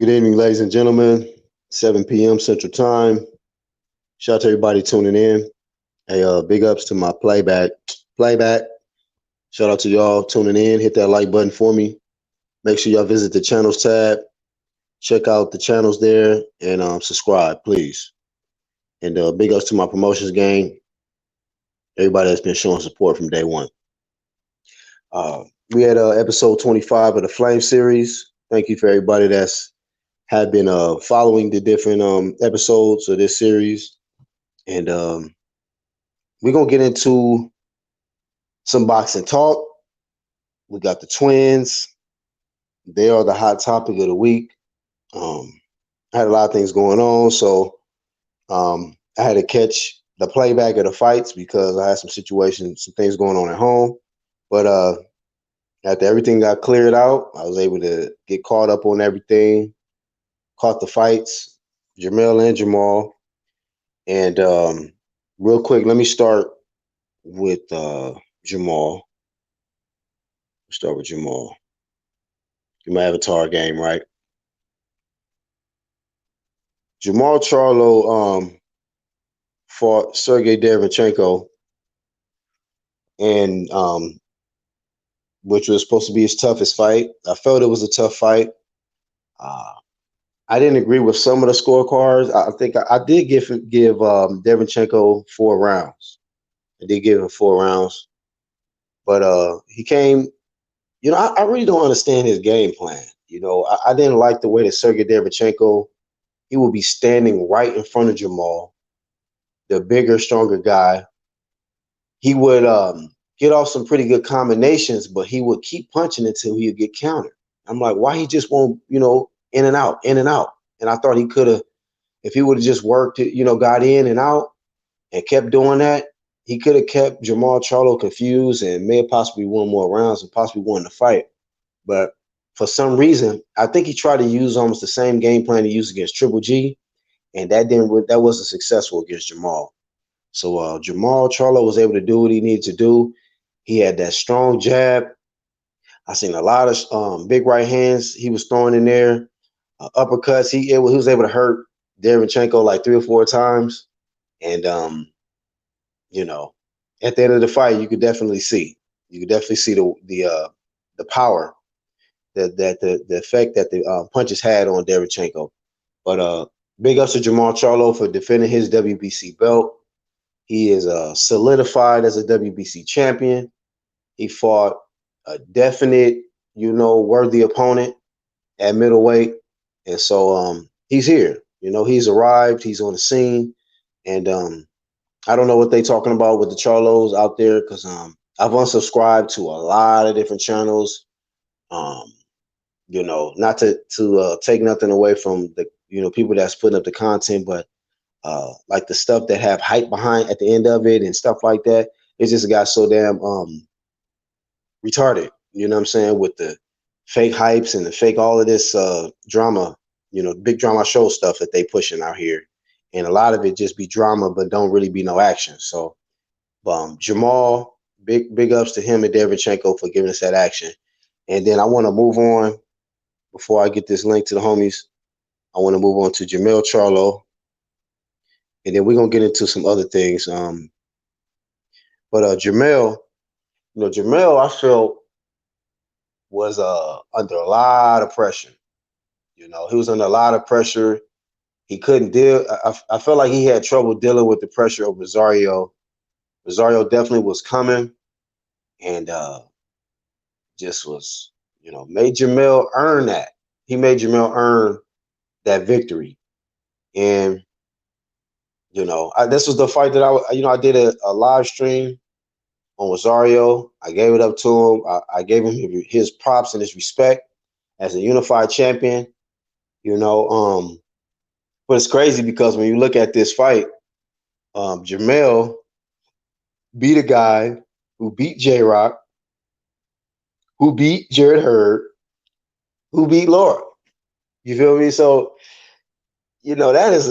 Good evening, ladies and gentlemen. 7 p.m. Central Time. Shout out to everybody tuning in. Hey, big ups to my playback. Playback. Shout out to y'all tuning in. Hit that like button for me. Make sure y'all visit the channels tab. Check out the channels there and subscribe, please. And big ups to my promotions gang. Everybody that's been showing support from day one. Uh, we had episode 25 of the Flame series. Thank you for everybody that's have been following the different episodes of this series. And we're going to get into some boxing talk. We got the twins. They are the hot topic of the week. I had a lot of things going on, so I had to catch the playback of the fights because I had some situations, some things going on at home. But after everything got cleared out, I was able to get caught up on everything, caught the fights, Jamel and Jamal. And real quick, let me start with Jamal. Start with Jamal. My avatar game, right? Jamal Charlo fought Sergey Derevchenko, and which was supposed to be his toughest fight. I felt it was a tough fight. Uh, I didn't agree with some of the scorecards. I think I did give Derevchenko 4 rounds. I did give him 4 rounds, but he came. I really don't understand his game plan. I didn't like the way that Sergey Derevchenko, he would be standing right in front of Jamal, the bigger, stronger guy. He would get off some pretty good combinations, but he would keep punching until he would get countered. I'm like, why he just won't, in and out, in and out. And I thought he could have, if he would have just worked, got in and out and kept doing that, he could have kept Jamal Charlo confused and may have possibly won more rounds and possibly won the fight. But for some reason, I think he tried to use almost the same game plan he used against Triple G, and that wasn't successful against Jamal. So Jamal Charlo was able to do what he needed to do. He had that strong jab. I seen a lot of big right hands he was throwing in there, uppercuts. He was able to hurt Derevchenko like 3 or 4 times, and you know, at the end of the fight, you could definitely see the power the effect that the punches had on Derevchenko. But big ups to Jamal Charlo for defending his WBC belt. He is solidified as a WBC champion. He fought a definite, worthy opponent at middleweight, and so he's here. He's arrived. He's on the scene, and I don't know what they're talking about with the Charlos out there because I've unsubscribed to a lot of different channels. Um, not to take nothing away from the people that's putting up the content, but like the stuff that have hype behind at the end of it and stuff like that, it just got so damn retarded. You know what I'm saying? With the fake hypes and the fake all of this drama, big drama show stuff that they pushing out here, and a lot of it just be drama, but don't really be no action. So, Jamal, big ups to him and Derevchenko for giving us that action. And then I want to move on before I get this link to the homies. I want to move on to Jamel Charlo, and then we're gonna get into some other things. But Jamel, Jamel, I felt was under a lot of pressure. He was under a lot of pressure. He couldn't deal. I felt like he had trouble dealing with the pressure of Rosario. Rosario definitely was coming, and just was, made Jamel earn that. He made Jamel earn that victory, and this was the fight that I did a live stream on Rosario. I gave it up to him. I gave him his props and his respect as a unified champion. But it's crazy because when you look at this fight, Jamel beat a guy who beat J Rock, who beat Jared Hurd, who beat Laura. You feel me? So that is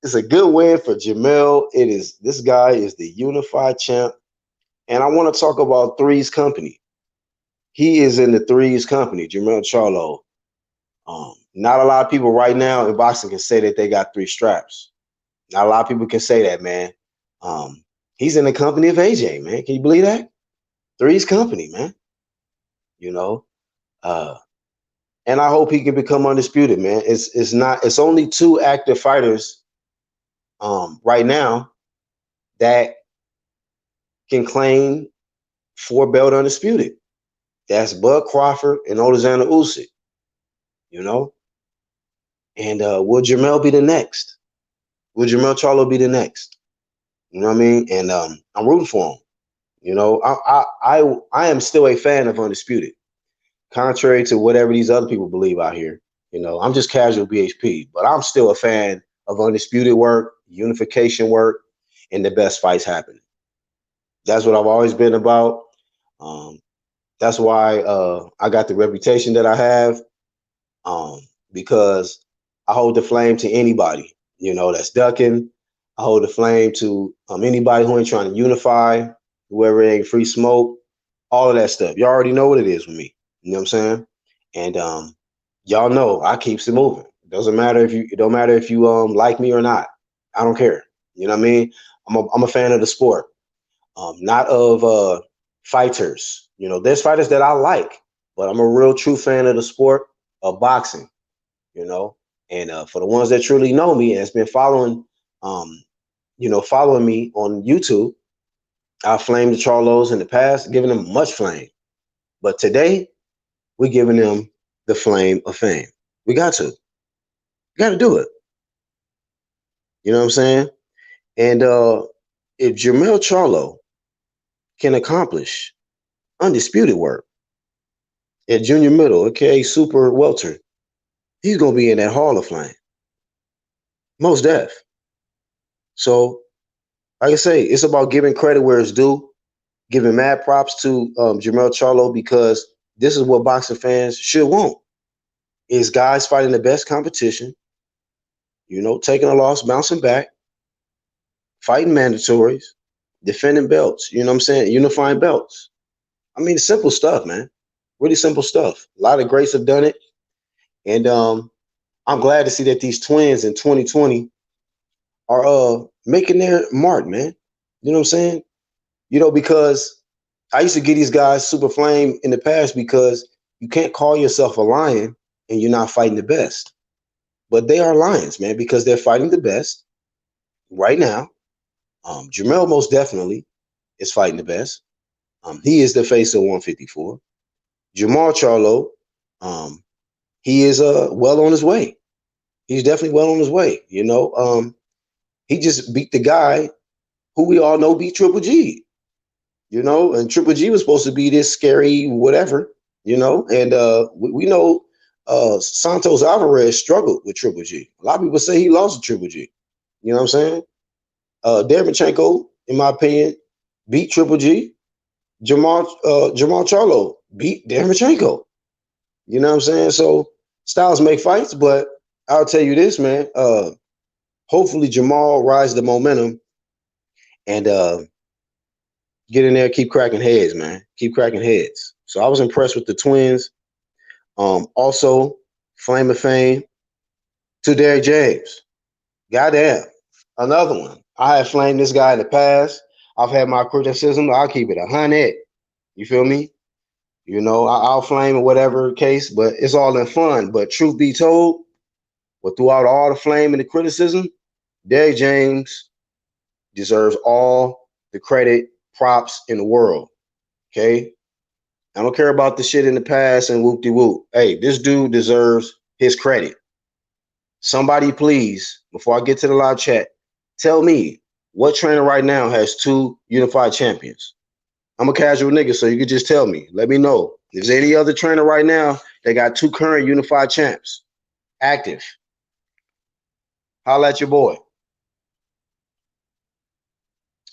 it's a good win for Jamel. This guy is the unified champ. And I want to talk about Three's Company. He is in the Three's Company, Jamel Charlo. Not a lot of people right now in boxing can say that they got 3 straps. Not a lot of people can say that, man. Um, he's in the company of AJ, man. Can you believe that? Three's company, man. You know, uh, and I hope he can become undisputed, man. It's not. It's only 2 active fighters right now that can claim 4 belt undisputed. That's Bud Crawford and Alexander Usyk. You know, and will Jamel be the next? Will Jamel Charlo be the next? You know what I mean? And I'm rooting for him. You know, I am still a fan of undisputed, contrary to whatever these other people believe out here. You know, I'm just casual BHP, but I'm still a fan of undisputed work, unification work, and the best fights happening. That's what I've always been about. Um, that's why I got the reputation that I have, um, because I hold the flame to anybody, you know, that's ducking. I hold the flame to anybody who ain't trying to unify, whoever ain't free smoke, all of that stuff. You already know what it is with me. You know what I'm saying? And y'all know I keeps it moving. It don't matter if you like me or not. I don't care. You know what I mean? I'm a fan of the sport, not of fighters. You know, there's fighters that I like, but I'm a real true fan of the sport of boxing. You know, and for the ones that truly know me and has been following, following me on YouTube, I flamed the Charlos in the past, giving them much flame. But today, we're giving them the flame of fame. We got to. We got to do it. You know what I'm saying? And if Jamel Charlo can accomplish undisputed work at junior middle, aka super welter, he's going to be in that Hall of Fame. Most def. So, like I say, it's about giving credit where it's due, giving mad props to Jamel Charlo, because this is what boxing fans should want. Is guys fighting the best competition, you know, taking a loss, bouncing back, fighting mandatories, defending belts, you know what I'm saying? Unifying belts. I mean, simple stuff, man. Really simple stuff. A lot of greats have done it. And I'm glad to see that these twins in 2020 are making their mark, man. You know what I'm saying? You know, because I used to get these guys super flame in the past because you can't call yourself a lion and you're not fighting the best. But they are lions, man, because they're fighting the best right now. Jamel most definitely is fighting the best. He is the face of 154. Jamal Charlo, he is well on his way. He's definitely well on his way. You know, he just beat the guy who we all know beat Triple G. You know, and Triple G was supposed to be this scary whatever. You know, and we know Santos Alvarez struggled with Triple G. A lot of people say he lost to Triple G. You know what I'm saying? Derevchenko, in my opinion, beat Triple G. Jamal Charlo beat Derevchenko. You know what I'm saying? So styles make fights, but I'll tell you this, man. Hopefully Jamal rides the momentum and get in there, keep cracking heads, man. Keep cracking heads. So I was impressed with the twins. Also, Flame of Fame to Derrick James. Goddamn. Another one. I have flamed this guy in the past. I've had my criticism. I'll keep it 100. You feel me? You know, I'll flame in whatever case, but it's all in fun. But truth be told, but throughout all the flame and the criticism, Derrick James deserves all the credit, props in the world. Okay? I don't care about the shit in the past and whoop-de-whoop. Hey, this dude deserves his credit. Somebody please, before I get to the live chat, tell me what trainer right now has 2 unified champions. I'm a casual nigga, so you can just tell me. Let me know. If there's any other trainer right now that got 2 current unified champs active, holla at your boy.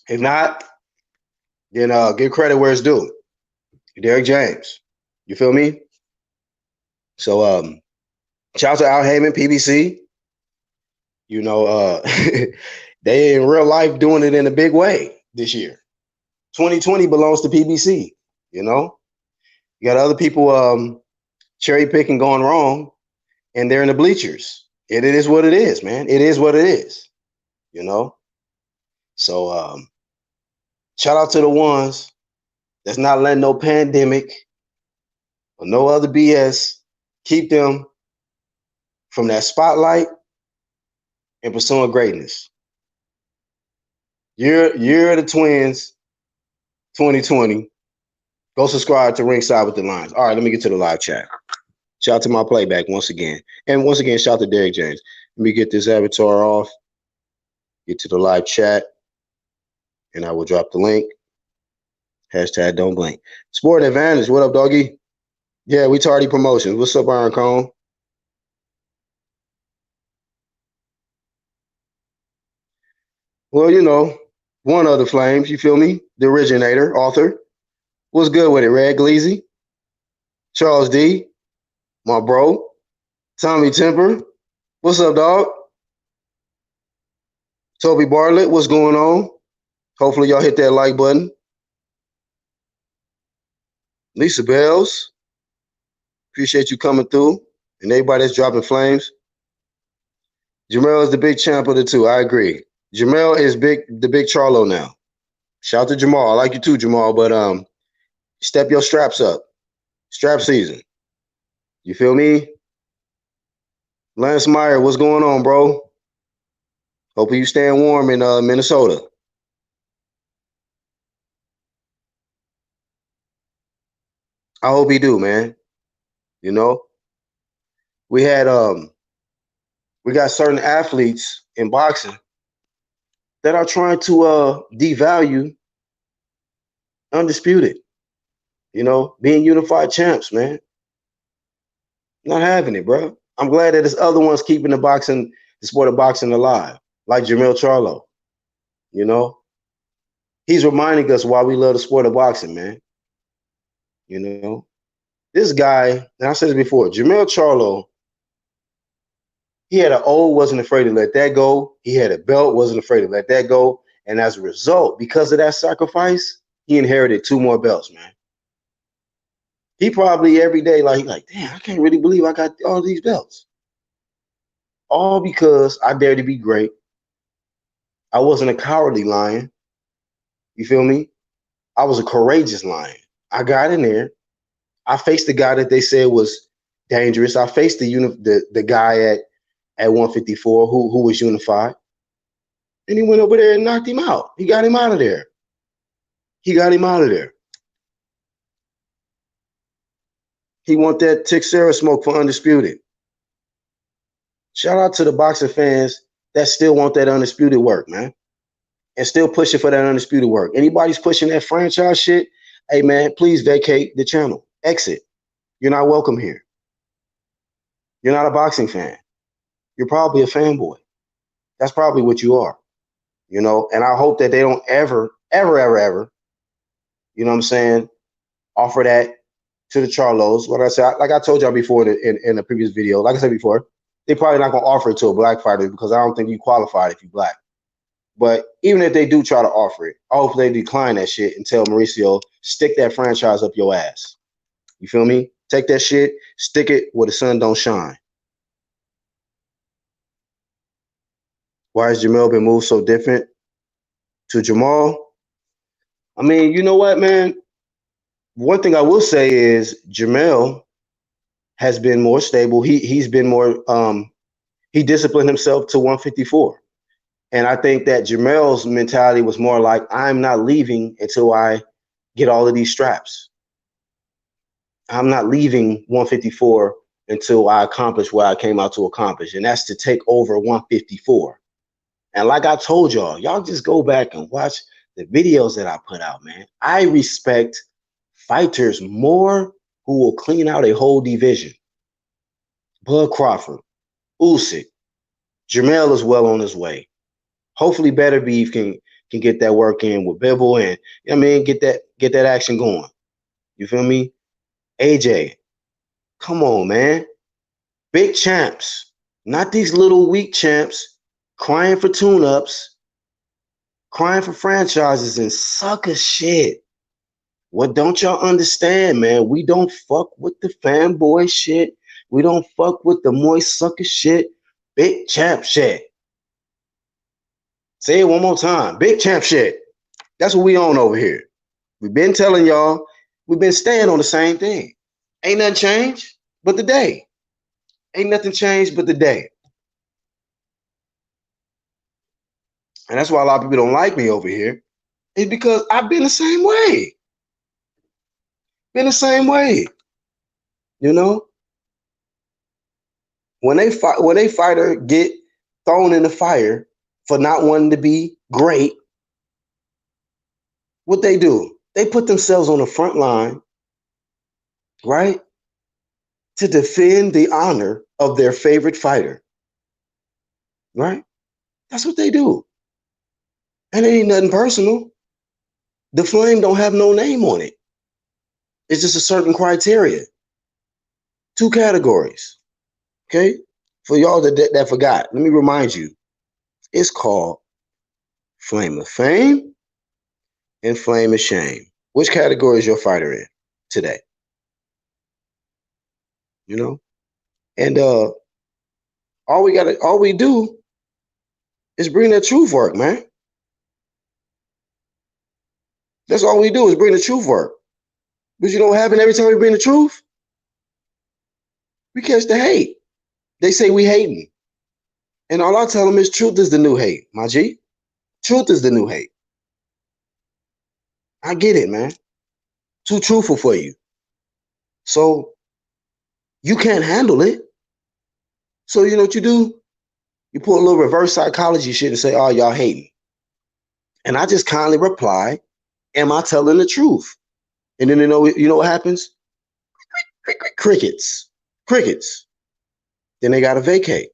If not, then give credit where it's due. Derrick James. You feel me? So shout out to Al Heyman, PBC. You know, they in real life doing it in a big way this year. 2020 belongs to PBC, you know? You got other people cherry picking going wrong. and they're in the bleachers. It is what it is, man. It is what it is, you know. So shout out to the ones that's not letting no pandemic or no other BS keep them from that spotlight and pursuing greatness. You're the Twins 2020. Go subscribe to Ringside with the Lions. All right, let me get to the live chat. Shout out to my playback once again. And once again, shout out to Derek James. Let me get this avatar off, get to the live chat, and I will drop the link. Hashtag don't blink. Sport Advantage, what up, doggy? Yeah, we tardy promotions. What's up, Iron Cone? Well, you know, one of the Flames, you feel me? The originator, author. What's good with it, Red Gleazy? Charles D, my bro. Tommy Temper, what's up, dog? Toby Bartlett, what's going on? Hopefully y'all hit that like button. Lisa Bells, appreciate you coming through. And everybody that's dropping flames. Jamel is the big champ of the two. I agree. Jamel is the big Charlo now. Shout out to Jamal. I like you too, Jamal, but step your straps up. Strap season. You feel me? Lance Meyer, what's going on, bro? Hoping you staying warm in Minnesota. I hope he do, man. You know, we got certain athletes in boxing that are trying to devalue undisputed. You know, being unified champs, man. Not having it, bro. I'm glad that there's other ones keeping the sport of boxing alive, like Jamil Charlo. You know, he's reminding us why we love the sport of boxing, man. You know, this guy, and I said this before, Jamil Charlo, he had an old, wasn't afraid to let that go. He had a belt, wasn't afraid to let that go. And as a result, because of that sacrifice, he inherited 2 more belts, man. He probably every day, like, damn, I can't really believe I got all these belts. All because I dared to be great. I wasn't a cowardly lion. You feel me? I was a courageous lion. I got in there. I faced the guy that they said was dangerous. I faced the guy at 154 who was unified. And he went over there and knocked him out. He got him out of there. He got him out of there. He want that Tixera smoke for undisputed. Shout out to the boxing fans that still want that undisputed work, man. And still pushing for that undisputed work. Anybody's pushing that franchise shit, hey, man, please vacate the channel. Exit. You're not welcome here. You're not a boxing fan. You're probably a fanboy. That's probably what you are. You know, and I hope that they don't ever, you know what I'm saying, offer that to the Charlos. Like I told y'all before in a previous video, like I said before, they probably not gonna offer it to a black fighter because I don't think you qualified if you're black. But even if they do try to offer it, I hope they decline that shit and tell Mauricio, stick that franchise up your ass. You feel me? Take that shit, stick it where the sun don't shine. Why has Jamel been moved so different to Jamal? I mean, you know what, man? One thing I will say is Jamel has been more stable. He's been more he disciplined himself to 154. And I think that Jamel's mentality was more like, I'm not leaving until I get all of these straps. I'm not leaving 154 until I accomplish what I came out to accomplish. And that's to take over 154. And like I told y'all just go back and watch the videos that I put out, man. I respect fighters more who will clean out a whole division. Bud Crawford, Usyk, Jamel is well on his way. Hopefully Better Beef can get that work in with Bibble and, I mean, get that action going. You feel me? AJ, come on, man. Big champs, not these little weak champs crying for tune-ups, crying for franchises and sucker shit. What don't y'all understand, man? We don't fuck with the fanboy shit. We don't fuck with the moist sucker shit. Big champ shit. Say it one more time. Big champ shit. That's what we on over here. We've been telling y'all, we've been staying on the same thing. Ain't nothing changed but the day. Ain't nothing changed but the day. And that's why a lot of people don't like me over here. It's because I've been the same way. Been the same way. You know? When they fighter get thrown in the fire for not wanting to be great, what they do? They put themselves on the front line, right? To defend the honor of their favorite fighter. Right? That's what they do. And it ain't nothing personal. The flame don't have no name on it. It's just a certain criteria. 2 categories. Okay? For y'all that forgot, let me remind you. It's called Flame of Fame and Flame of Shame. Which category is your fighter in today? You know? And all we do is bring that truth work, man. That's all we do is bring the truth work. But you know what happens every time we bring the truth? We catch the hate. They say we hating. And all I tell them is truth is the new hate, my G. Truth is the new hate. I get it, man. Too truthful for you. So you can't handle it. So you know what you do? You pull a little reverse psychology shit and say, oh, y'all hating. And I just kindly reply, am I telling the truth? And then you know what happens? Crickets. Crickets. Then they gotta vacate.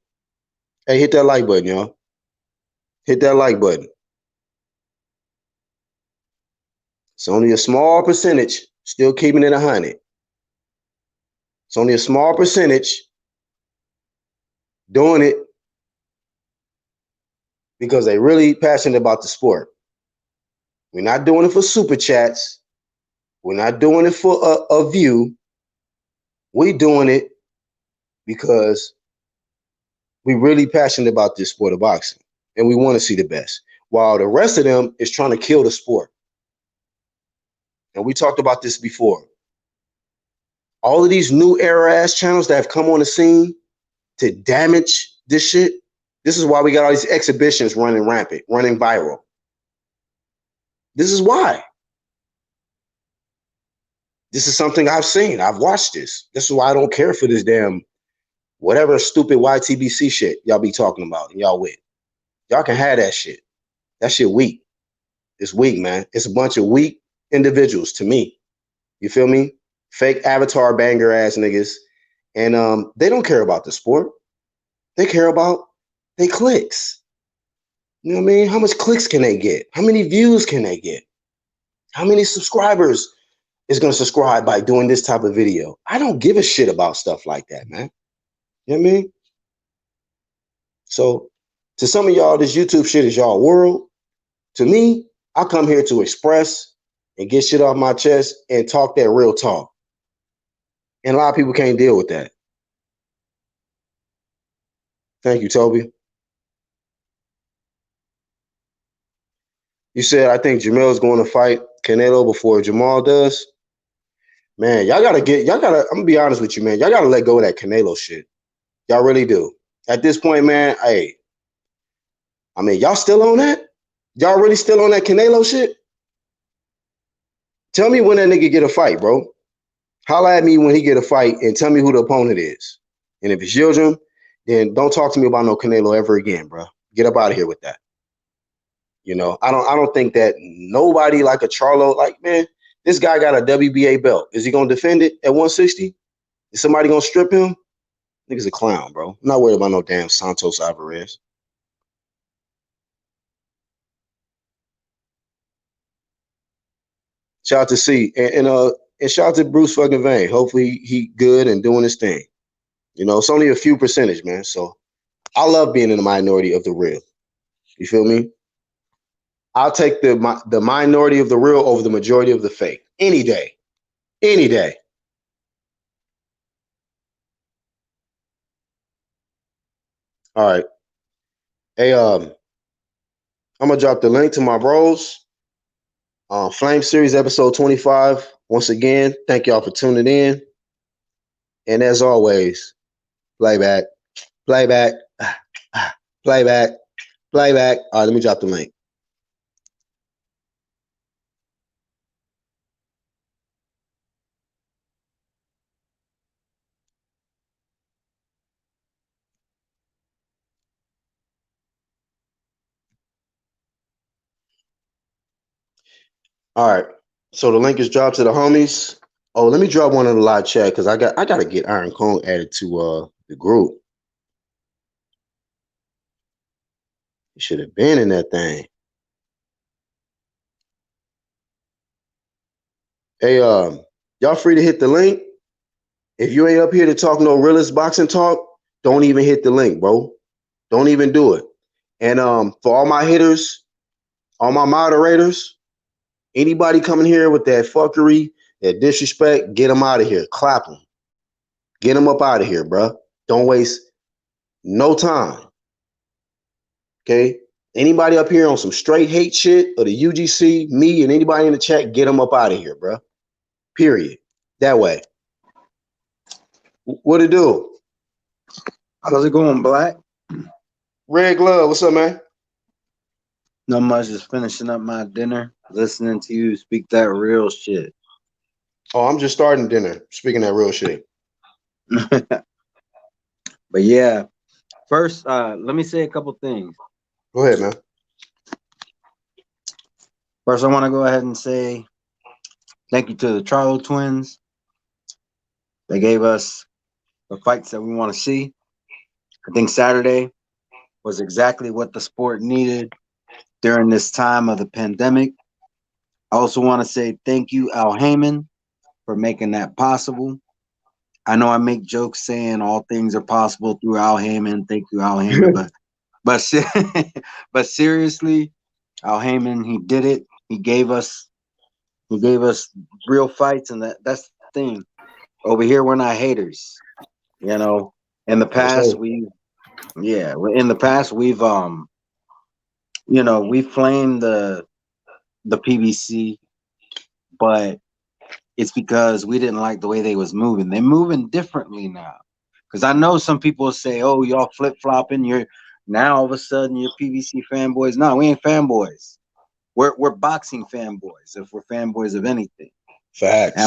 Hey, hit that like button, y'all. Hit that like button. It's only a small percentage still keeping it 100. It's only a small percentage doing it because they really passionate about the sport. We're not doing it for super chats. We're not doing it for a view. We're doing it because we're really passionate about this sport of boxing and we want to see the best. While the rest of them is trying to kill the sport. And we talked about this before. All of these new era ass channels that have come on the scene to damage this shit. This is why we got all these exhibitions running rampant, running viral. This is why. This is something I've seen. I've watched this. This is why I don't care for this damn whatever stupid YTBC shit y'all be talking about and y'all with. Y'all can have that shit. That shit weak. It's weak, man. It's a bunch of weak individuals to me. You feel me? Fake avatar banger ass niggas. And they don't care about the sport. They care about their clicks. You know what I mean? How much clicks can they get? How many views can they get? How many subscribers is going to subscribe by doing this type of video? I don't give a shit about stuff like that, man. You know what I mean? So to some of y'all, this YouTube shit is y'all world. To me, I come here to express and get shit off my chest and talk that real talk. And a lot of people can't deal with that. Thank you, Toby. You said, I think Jamel's going to fight Canelo before Jamal does. Man, I'm gonna be honest with you, man. Y'all gotta let go of that Canelo shit. Y'all really do. At this point, man, hey, I mean, y'all still on that? Y'all really still on that Canelo shit? Tell me when that nigga get a fight, bro. Holla at me when he get a fight and tell me who the opponent is. And if it's Yildirim, then don't talk to me about no Canelo ever again, bro. Get up out of here with that. You know, I don't think that nobody like a Charlo, like, man, this guy got a WBA belt. Is he gonna defend it at 160? Is somebody gonna strip him? Nigga's a clown, bro. I'm not worried about no damn Santos Alvarez. Shout out to C and shout out to Bruce fucking Vane. Hopefully he good and doing his thing. You know, it's only a few percentage, man. So I love being in the minority of the real. You feel me? I'll take the minority of the real over the majority of the fake any day. Any day. All right. Hey, I'm gonna drop the link to my bros. Flame Series episode 25. Once again, thank y'all for tuning in. And as always, playback, playback, playback, playback. All right, let me drop the link. All right. So the link is dropped to the homies. Oh, let me drop one in the live chat because I gotta get Iron Cone added to the group. He should have been in that thing. Hey, y'all free to hit the link. If you ain't up here to talk no realist boxing talk, don't even hit the link, bro. Don't even do it. And for all my hitters, all my moderators, anybody coming here with that fuckery, that disrespect, get them out of here. Clap them. Get them up out of here, bro. Don't waste no time. Okay? Anybody up here on some straight hate shit or the UGC, me and anybody in the chat, get them up out of here, bro. Period. That way. What it do? How's it going, Black? Red Glove, what's up, man? Not much, just finishing up my dinner, listening to you speak that real shit. Oh, I'm just starting dinner, speaking that real shit. But yeah, first, let me say a couple things. Go ahead, man. First, I want to go ahead and say thank you to the Charlo twins. They gave us the fights that we want to see. I think Saturday was exactly what the sport needed during this time of the pandemic. I also want to say thank you, Al Heyman, for making that possible. I know I make jokes saying all things are possible through Al Heyman. Thank you, Al Heyman. but seriously, Al Heyman, he did it. He gave us real fights, and that's the thing. Over here, we're not haters. You know, in the past, we've we flamed the PBC, but it's because we didn't like the way they was moving. They're moving differently now. Because I know some people say, "Oh, y'all flip flopping. You're now all of a sudden you're PBC fanboys." No, we ain't fanboys. We're boxing fanboys. If we're fanboys of anything, facts.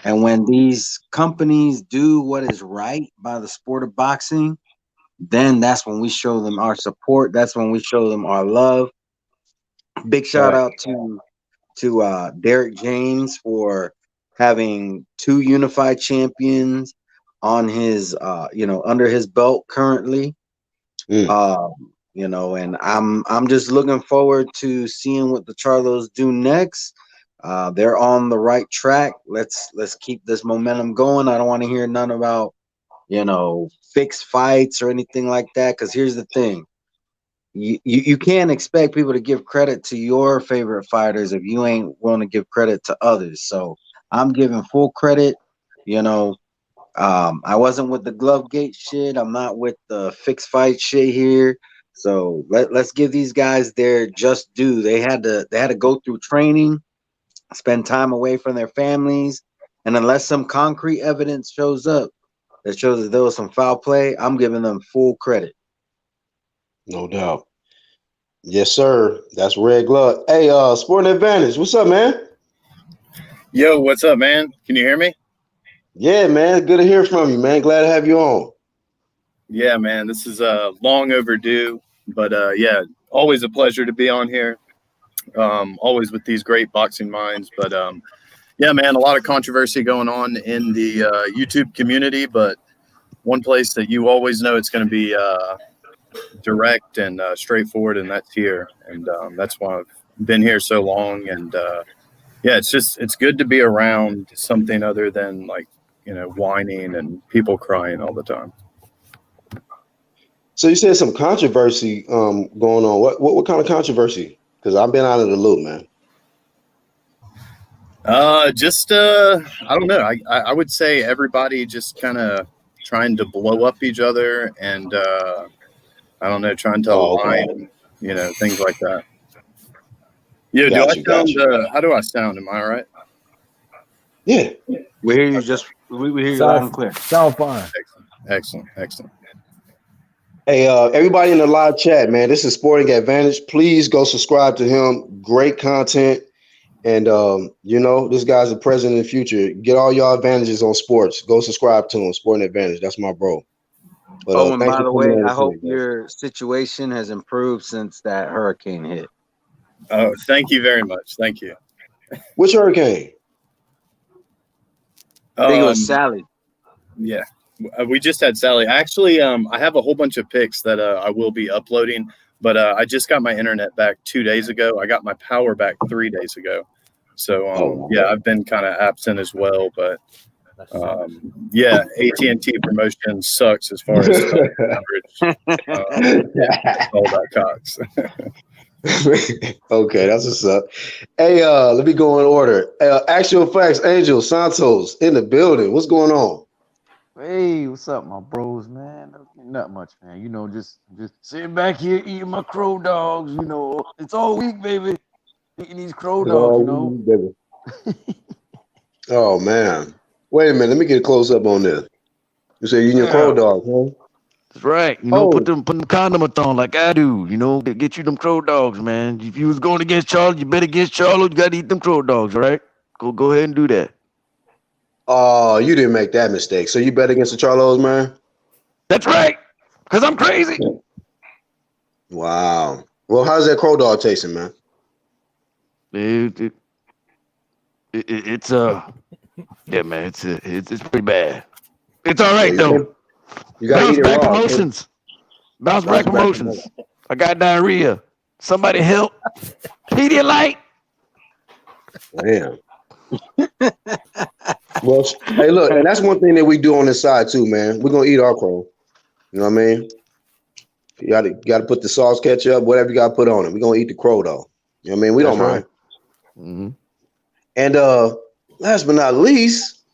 And when these companies do what is right by the sport of boxing, then that's when we show them our support. That's when we show them our love. Big shout out to Derek James for having 2 unified champions on his under his belt currently. And I'm just looking forward to seeing what the Charlos do next. They're on the right track. Let's keep this momentum going. I don't want to hear none about fixed fights or anything like that, because here's the thing. You can't expect people to give credit to your favorite fighters if you ain't willing to give credit to others. So I'm giving full credit. I wasn't with the glove gate shit. I'm not with the fixed fight shit here. So let's give these guys their just due. They had to go through training, spend time away from their families, and unless some concrete evidence shows up that shows that there was some foul play, I'm giving them full credit. No doubt. Yes, sir. That's Red Glove. Hey, Sporting Advantage. What's up, man? Yo, what's up, man? Can you hear me? Yeah, man. Good to hear from you, man. Glad to have you on. Yeah, man. This is long overdue, but yeah, always a pleasure to be on here. Always with these great boxing minds, but yeah, man, a lot of controversy going on in the YouTube community, but one place that you always know it's going to be direct and straightforward, and that's here, and that's why I've been here so long, and yeah, it's good to be around something other than like whining and people crying all the time. So you said some controversy going on. What kind of controversy? Because I've been out of the loop, man. I don't know. I would say everybody just kind of trying to blow up each other and I don't know, trying to Okay. align, things like that. Yo, do I Got you. sound? Got you. How do I sound? Am I all right? Yeah. We hear you we hear you loud and clear. Sound fine. Excellent. Hey, everybody in the live chat, man, this is Sporting Advantage. Please go subscribe to him. Great content. And, this guy's the present and the future. Get all y'all advantages on sports. Go subscribe to him. Sporting Advantage. That's my bro. But Oh, and thanks by for the coming way, on I the hope thing, bro. your situation has improved since that hurricane hit. Oh, thank you very much. Thank you. Which hurricane? I think it was Sally. Yeah, we just had Sally. Actually, I have a whole bunch of pics that I will be uploading, but I just got my internet back 2 days ago. I got my power back 3 days ago. So, yeah, I've been kind of absent as well, but yeah, AT&T promotion sucks as far as coverage. All about Cox. Okay, that's what's up. Hey, let me go in order. Actual facts, Angel Santos in the building. What's going on? Hey, what's up, my bros, man? Not much, man. Just sitting back here eating my crow dogs. It's all week, baby. Eating these crow dogs. Baby. Oh man. Wait a minute. Let me get a close up on this. You say you eating your crow dog, huh? That's right. Put them condoms on like I do. Get you them crow dogs, man. If you was going against Charlie, you bet against Charlie. You got to eat them crow dogs, all right? Go ahead and do that. Oh, you didn't make that mistake. So you bet against the Charlos, man? That's right. Because I'm crazy. Wow. Well, how's that crow dog tasting, man? It's yeah, man. It's pretty bad. It's all right though. You gotta eat it raw. Promotions. Bounce back promotions. I got diarrhea. Somebody help. Pedialyte. Damn. Well, hey, look, and that's one thing that we do on this side too, man. We're gonna eat our crow. You know what I mean? You gotta put the sauce, ketchup, whatever you gotta put on it. We're gonna eat the crow though. You know what I mean? We don't mind. Mm-hmm. And last but not least,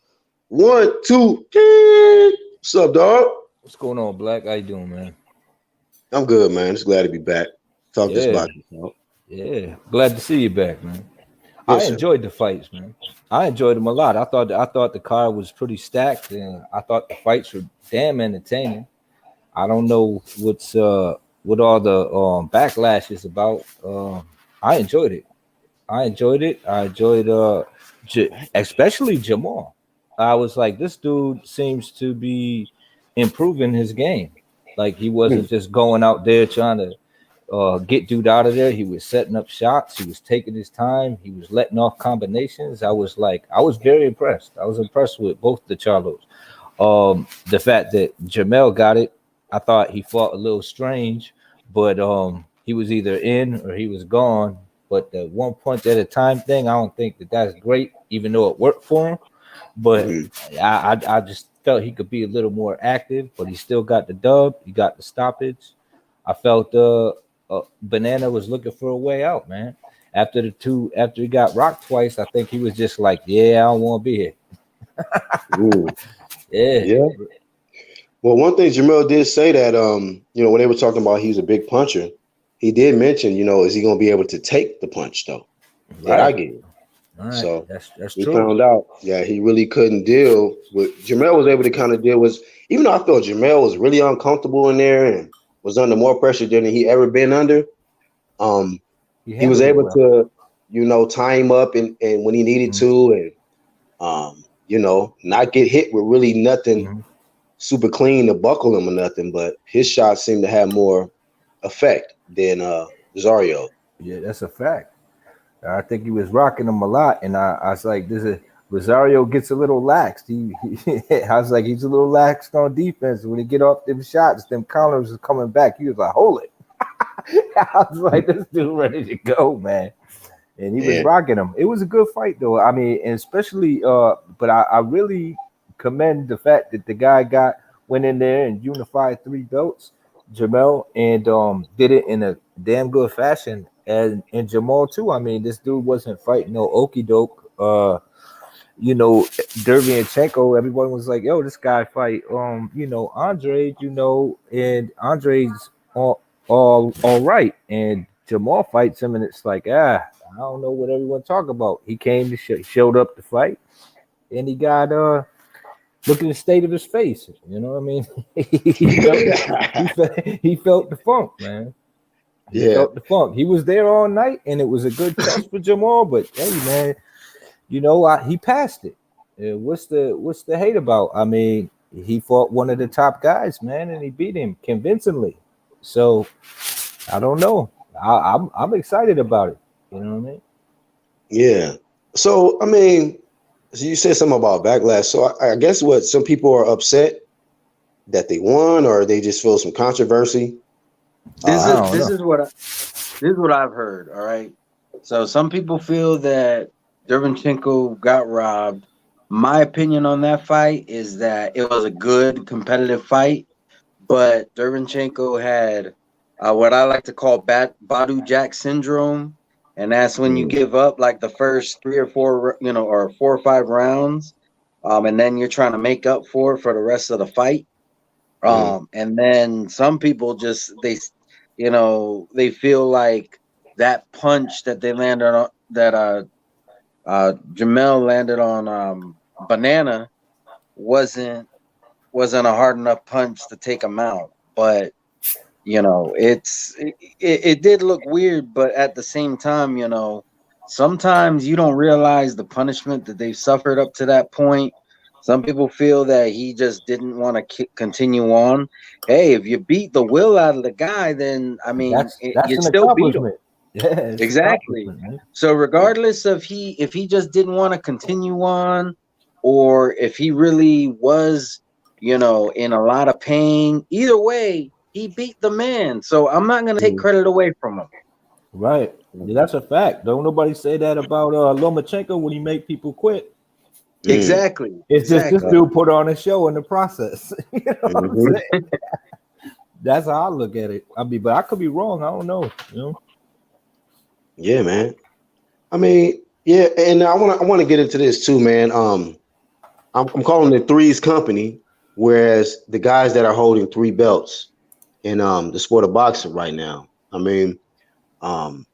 1, 2, what's up, dog? What's going on, Black? How you doing, man? I'm good, man. Just glad to be back. Talk this about you. Yeah, glad to see you back, man. Yes, I enjoyed the fights, man. I enjoyed them a lot. I thought the card was pretty stacked, and I thought the fights were damn entertaining. I don't know what all the backlash is about. I enjoyed it. I enjoyed especially Jamal. I was like, this dude seems to be improving his game. Like he wasn't just going out there trying to get dude out of there. He was setting up shots. He was taking his time. He was letting off combinations. I was very impressed. I was impressed with both the Charlos. The fact that Jamel got it, I thought he fought a little strange, but he was either in or he was gone. But the 1 punch at a time thing, I don't think that's great, even though it worked for him. But I just felt he could be a little more active, but he still got the dub. He got the stoppage. I felt Banana was looking for a way out, man. After he got rocked twice, I think he was just like, yeah, I don't want to be here. Yeah. Well, one thing Jamel did say that, when they were talking about he's a big puncher, he did mention, is he going to be able to take the punch though? Right. That I get. Right. So that's we true. found out, he really couldn't deal with. Jamel was able to kind of deal with, even though I felt Jamel was really uncomfortable in there and was under more pressure than he ever been under. He was able to, tie him up and when he needed to, and not get hit with really nothing super clean to buckle him or nothing. But his shots seemed to have more effect than Rosario. Yeah, that's a fact. I think he was rocking him a lot, and I was like, Rosario gets a little lax. I was like, he's a little lax on defense. When he get off them shots, them counters are coming back. He was like, hold it. I was like, this dude ready to go, man. And he was rocking him. It was a good fight, though. I mean, and especially, but I really commend the fact that the guy went in there and unified 3 belts, Jamel, and did it in a damn good fashion. And Jamal too. I mean, this dude wasn't fighting no okie doke. Derevyanchenko, everyone was like, yo, this guy fight Andre, and Andre's all right. And Jamal fights him, and it's like, I don't know what everyone talk about. He came to showed up to fight, and he got look at the state of his face. You know what I mean? he felt the funk, man. He Yeah. felt the funk. He was there all night, and it was a good test for Jamal. But hey, man, you know, he passed it. What's the hate about? I mean, he fought one of the top guys, man, and he beat him convincingly. So I don't know. I'm excited about it. You know what I mean? Yeah. So I mean, so you said something about backlash. So I guess what some people are upset that they won, or they just feel some controversy. This I is don't this know. is what I, this is what I've heard. All right. So some people feel that Derevyanchenko got robbed. My opinion on that fight is that it was a good competitive fight, but Derevyanchenko had what I like to call Badu Jack syndrome, and that's when you Mm, give up like the first 3 or 4, or 4 or 5 rounds, and then you're trying to make up for it for the rest of the fight. mm, And then some people just they feel like that punch that they landed on, that Jamel landed on Banana, wasn't a hard enough punch to take him out. But it did look weird, but at the same time, sometimes you don't realize the punishment that they've suffered up to that point. Some people feel that he just didn't want to continue on. Hey, if you beat the will out of the guy, then I mean, That's you an still beat him. accomplishment. Yeah, it's an Exactly. accomplishment, man. So regardless of if he just didn't want to continue on, or if he really was, in a lot of pain, either way, he beat the man. So I'm not gonna take mm, credit away from him. Right. Yeah, that's a fact. Don't nobody say that about Lomachenko when he make people quit. mm. Exactly. It's just this Exactly. Right. dude put on a show in the process. You know what I'm Mhm. saying? That's how I look at it. I mean, but I could be wrong. I don't know. You know? Yeah, man. I mean, yeah, and I want to get into this too, man. I'm calling it Three's Company, whereas the guys that are holding 3 belts in the sport of boxing right now. I mean, um,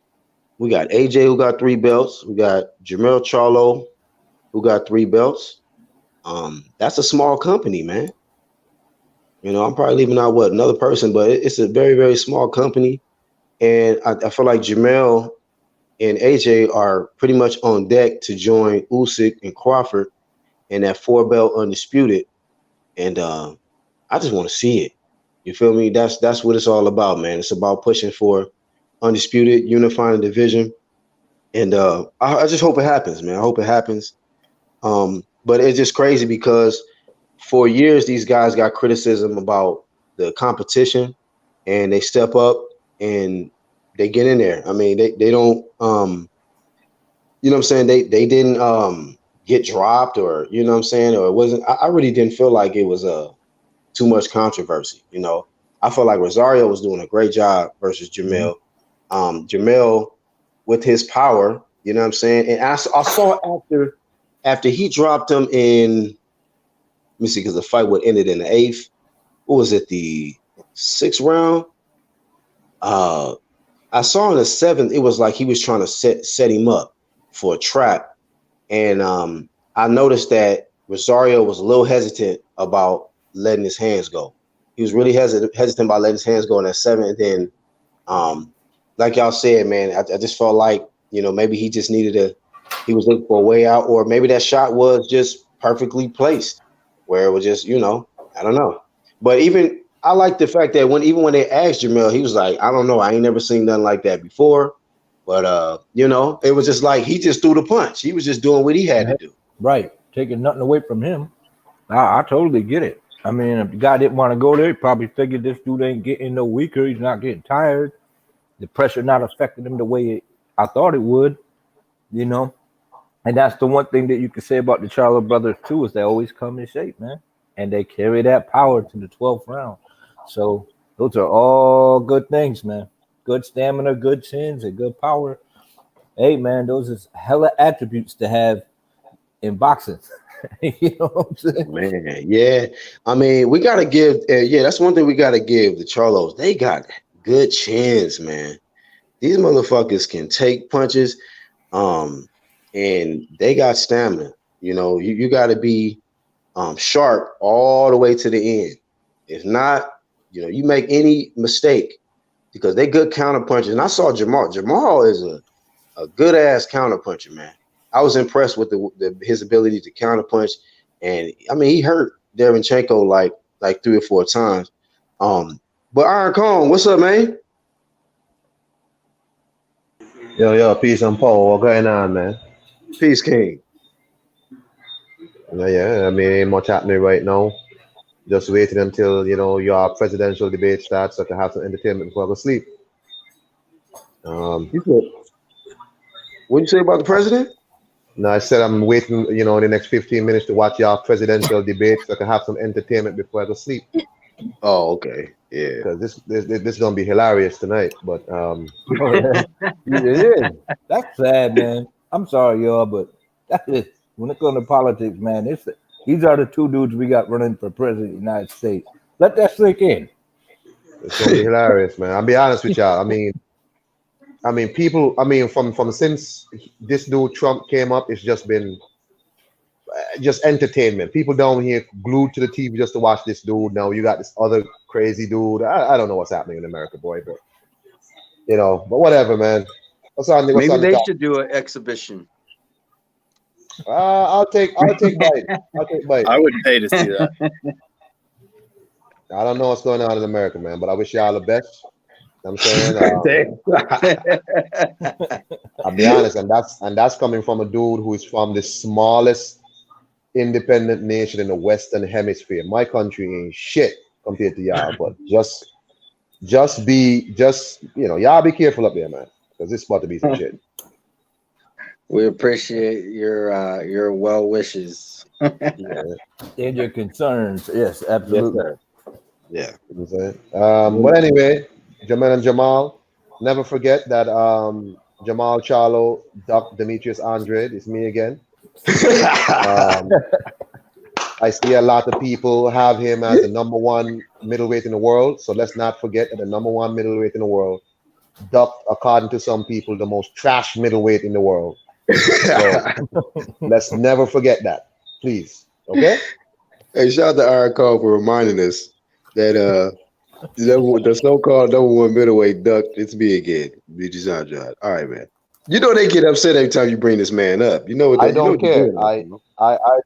we got AJ who got 3 belts. We got Jamel Charlo who got 3 belts. That's a small company, man. I'm probably leaving out another person, but it's a very, very small company. And I feel like Jamel and AJ are pretty much on deck to join Usyk and Crawford in that 4 belt undisputed. And I just want to see it. You feel me? That's what it's all about, man. It's about pushing for undisputed, unifying the division. And I just hope it happens, man. I hope it happens. But it's just crazy because for years these guys got criticism about the competition, and they step up and they get in there. I mean, they don't you know what I'm saying, they didn't get dropped, or you know what I'm saying, or it wasn't. I really didn't feel like it was too much controversy. I felt like Rosario was doing a great job versus Mhm. Jamel. Jamel with his power, you know what I'm saying, and I saw after he dropped him in. Let me see, because the fight would ended in the 8th. What was it, the 6th round? Uh, I saw in the 7th, it was like he was trying to set him up for a trap. And I noticed that Rosario was a little hesitant about letting his hands go. He was really hesitant about letting his hands go in that 7th. And then, like y'all said, man, I just felt like, maybe he just he was looking for a way out, or maybe that shot was just perfectly placed where it was just, I don't know. But even I like the fact that even when they asked Jamel, he was like, I don't know, I ain't never seen nothing like that before. But it was just like he just threw the punch. He was just doing what he had to do. Right. Taking nothing away from him. I totally get it. I mean, if the guy didn't want to go there, he probably figured this dude ain't getting no weaker. He's not getting tired. The pressure not affecting him the way I thought it would, you know. And that's the one thing that you can say about the Charlo brothers too, is they always come in shape, man. And they carry that power to the 12th round. So those are all good things, man. Good stamina, good chins, and good power. Hey, man, those is hella attributes to have in boxing. You know what I'm saying? Man, yeah. I mean, we gotta give. Yeah, that's one thing we gotta give the Charlos. They got good chins, man. These motherfuckers can take punches, and they got stamina. You know, you got to be sharp all the way to the end. If not, you know, you make any mistake because they good counter punchers. And I saw Jamal. Jamal is a good ass counter puncher, man. I was impressed with his ability to counter punch, and I mean he hurt Derenchenko like 3 or 4 times. But Iron Kong, what's up, man? Yo, peace and power. What going on, man? Peace, King. Yeah. I mean, ain't much happening right now. Just waiting until your presidential debate starts so I can have some entertainment before I go sleep. You said, what'd you say about the president? No, I said I'm waiting, the next 15 minutes to watch your presidential debate so I can have some entertainment before I go sleep. Oh, okay, yeah. Because this is gonna be hilarious tonight. But It is. That's sad, man. I'm sorry, y'all, but that is when it comes to politics, man. These are the two dudes we got running for president of the United States. Let that sink in. it's gonna be hilarious, man. I'll be honest with y'all. I mean, people. I mean, from since this dude Trump came up, it's just been just entertainment. People down here glued to the TV just to watch this dude. Now you got this other crazy dude. I don't know what's happening in America, boy, but but whatever, man. Maybe they should do an exhibition. I'll take bite. I'll take bite. I would pay to see that. I don't know what's going on in America, man, but I wish y'all the best. I'm saying, I'll be honest, and that's coming from a dude who is from the smallest independent nation in the Western Hemisphere. My country ain't shit compared to y'all, but just y'all be careful up there, man, because this about to be some shit. We appreciate your well wishes. Yeah. And your concerns. Yes, absolutely. Yeah. You know what I'm saying? But anyway, Jamel and Jamal, never forget that Jamal Charlo ducked Demetrius Andrade. It's me again. I see a lot of people have him as the #1 middleweight in the world. So let's not forget that the #1 middleweight in the world ducked, according to some people, the most trash middleweight in the world. So let's never forget that, please. Okay? Hey, shout out to Iron Kong for reminding us that the so-called #1 middleweight ducked. It's me again, BG Andrade. All right, man. You know they get upset every time you bring this man up. You know what? I don't care. I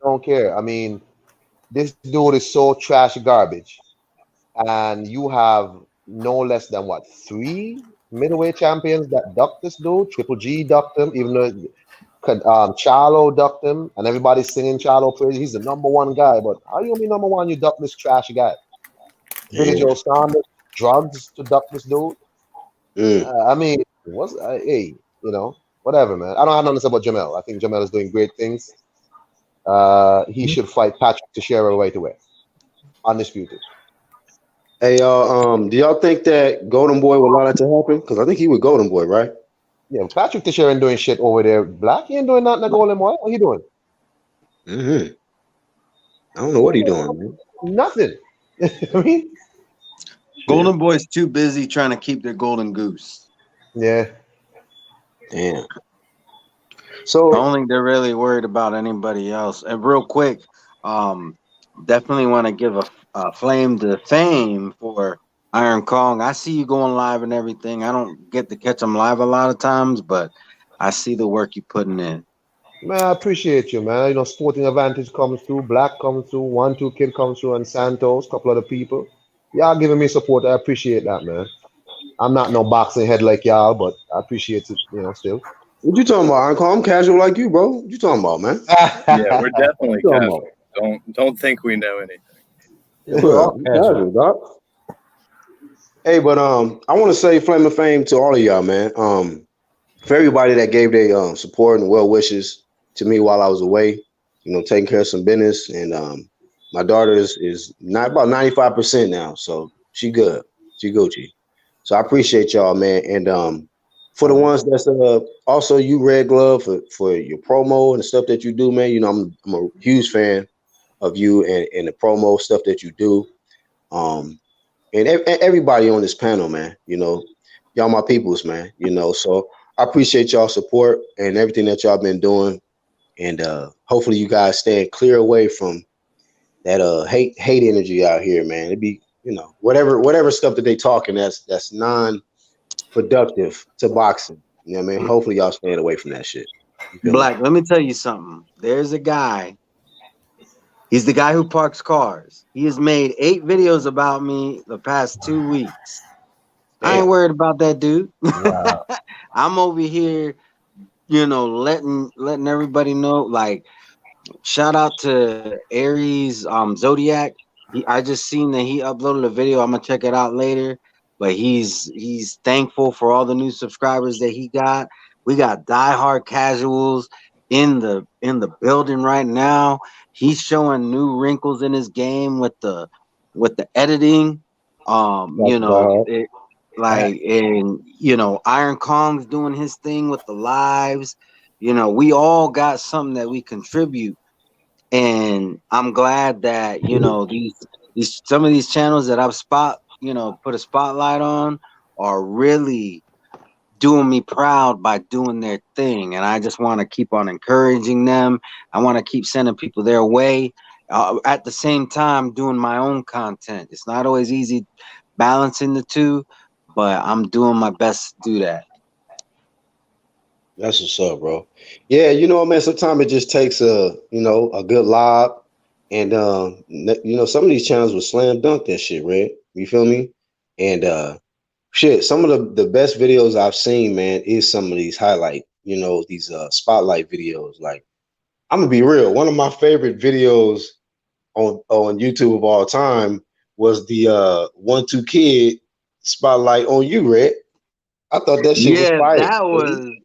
don't care. I mean, this dude is so trash garbage, and you have no less than 3 middleweight champions that ducked this dude. Triple G ducked him, even though Charlo ducked him, and everybody's singing Charlo praise. He's the #1 guy, but how you gonna be #1? You duck this trash guy. Billy Joe Saunders drugs to duck this dude. I mean, hey, whatever, man. I don't have nothing to say about Jamel. I think Jamel is doing great things. He should fight Patrick Teixeira right away. Undisputed. Hey, y'all, do y'all think that Golden Boy will allow that to happen? Because I think he was Golden Boy, right? Yeah, Patrick Teixeira ain't doing shit over there. Black, he ain't doing nothing at Golden Boy. What he doing? I don't know what he doing, man. Nothing. I mean, Golden Boy's too busy trying to keep their golden goose. yeah. Damn. So I don't think they're really worried about anybody else. And real quick, definitely want to give a flame to fame for Iron Kong. I see you going live and everything. I don't get to catch them live a lot of times, but I see the work you're putting in. Man, I appreciate you, man. Sporting Advantage comes through, Black comes through, 1-2 Kid comes through, and Santos, a couple other people. Y'all giving me support. I appreciate that, man. I'm not no boxing head like y'all, but I appreciate it, still. what you talking about, Iron Kong? I'm casual like you, bro. What you talking about, man? Yeah, we're definitely casual. Don't think we know anything. Casual, dog. Hey, but I want to say flame of fame to all of y'all, man. For everybody that gave their support and well wishes to me while I was away, taking care of some business, and my daughter is not about 95% now, so she good, she Gucci. So I appreciate y'all, man, and for the ones that's also you Red Glove for your promo and the stuff that you do, man. I'm a huge fan of you and the promo stuff that you do. and everybody on this panel, man. Y'all my peoples, man. So I appreciate y'all support and everything that y'all been doing, and hopefully you guys staying clear away from that hate energy out here, man. It'd be whatever stuff that they talking that's non-productive to boxing. You know what I mean? Hopefully y'all staying away from that shit. You feel me? Black, let me tell you something. There's a guy. He's the guy who parks cars. He has made 8 videos about me the past 2 weeks. I ain't Damn. worried about that dude. Wow. I'm over here, letting everybody know. Like, shout out to Aries Zodiac. I just seen that he uploaded a video. I'm gonna check it out later. But he's thankful for all the new subscribers that he got. We got diehard casuals in the building right now. He's showing new wrinkles in his game with the editing. That's God. Iron Kong's doing his thing with the lives. We all got something that we contribute, and I'm glad that these some of these channels that I've put a spotlight on are really doing me proud by doing their thing, and I just want to keep on encouraging them. I want to keep sending people their way, at the same time doing my own content. It's not always easy balancing the two, but I'm doing my best to do that. That's what's up, bro. Yeah, man, sometimes it just takes a good lob, and some of these channels will slam dunk that shit, Red. You feel me? And shit, some of the best videos I've seen, man, is some of these highlight, these spotlight videos. Like, I'm gonna be real. One of my favorite videos on YouTube of all time was the 1-2 Kid spotlight on you, Red. I thought that shit was Yeah, fire. that was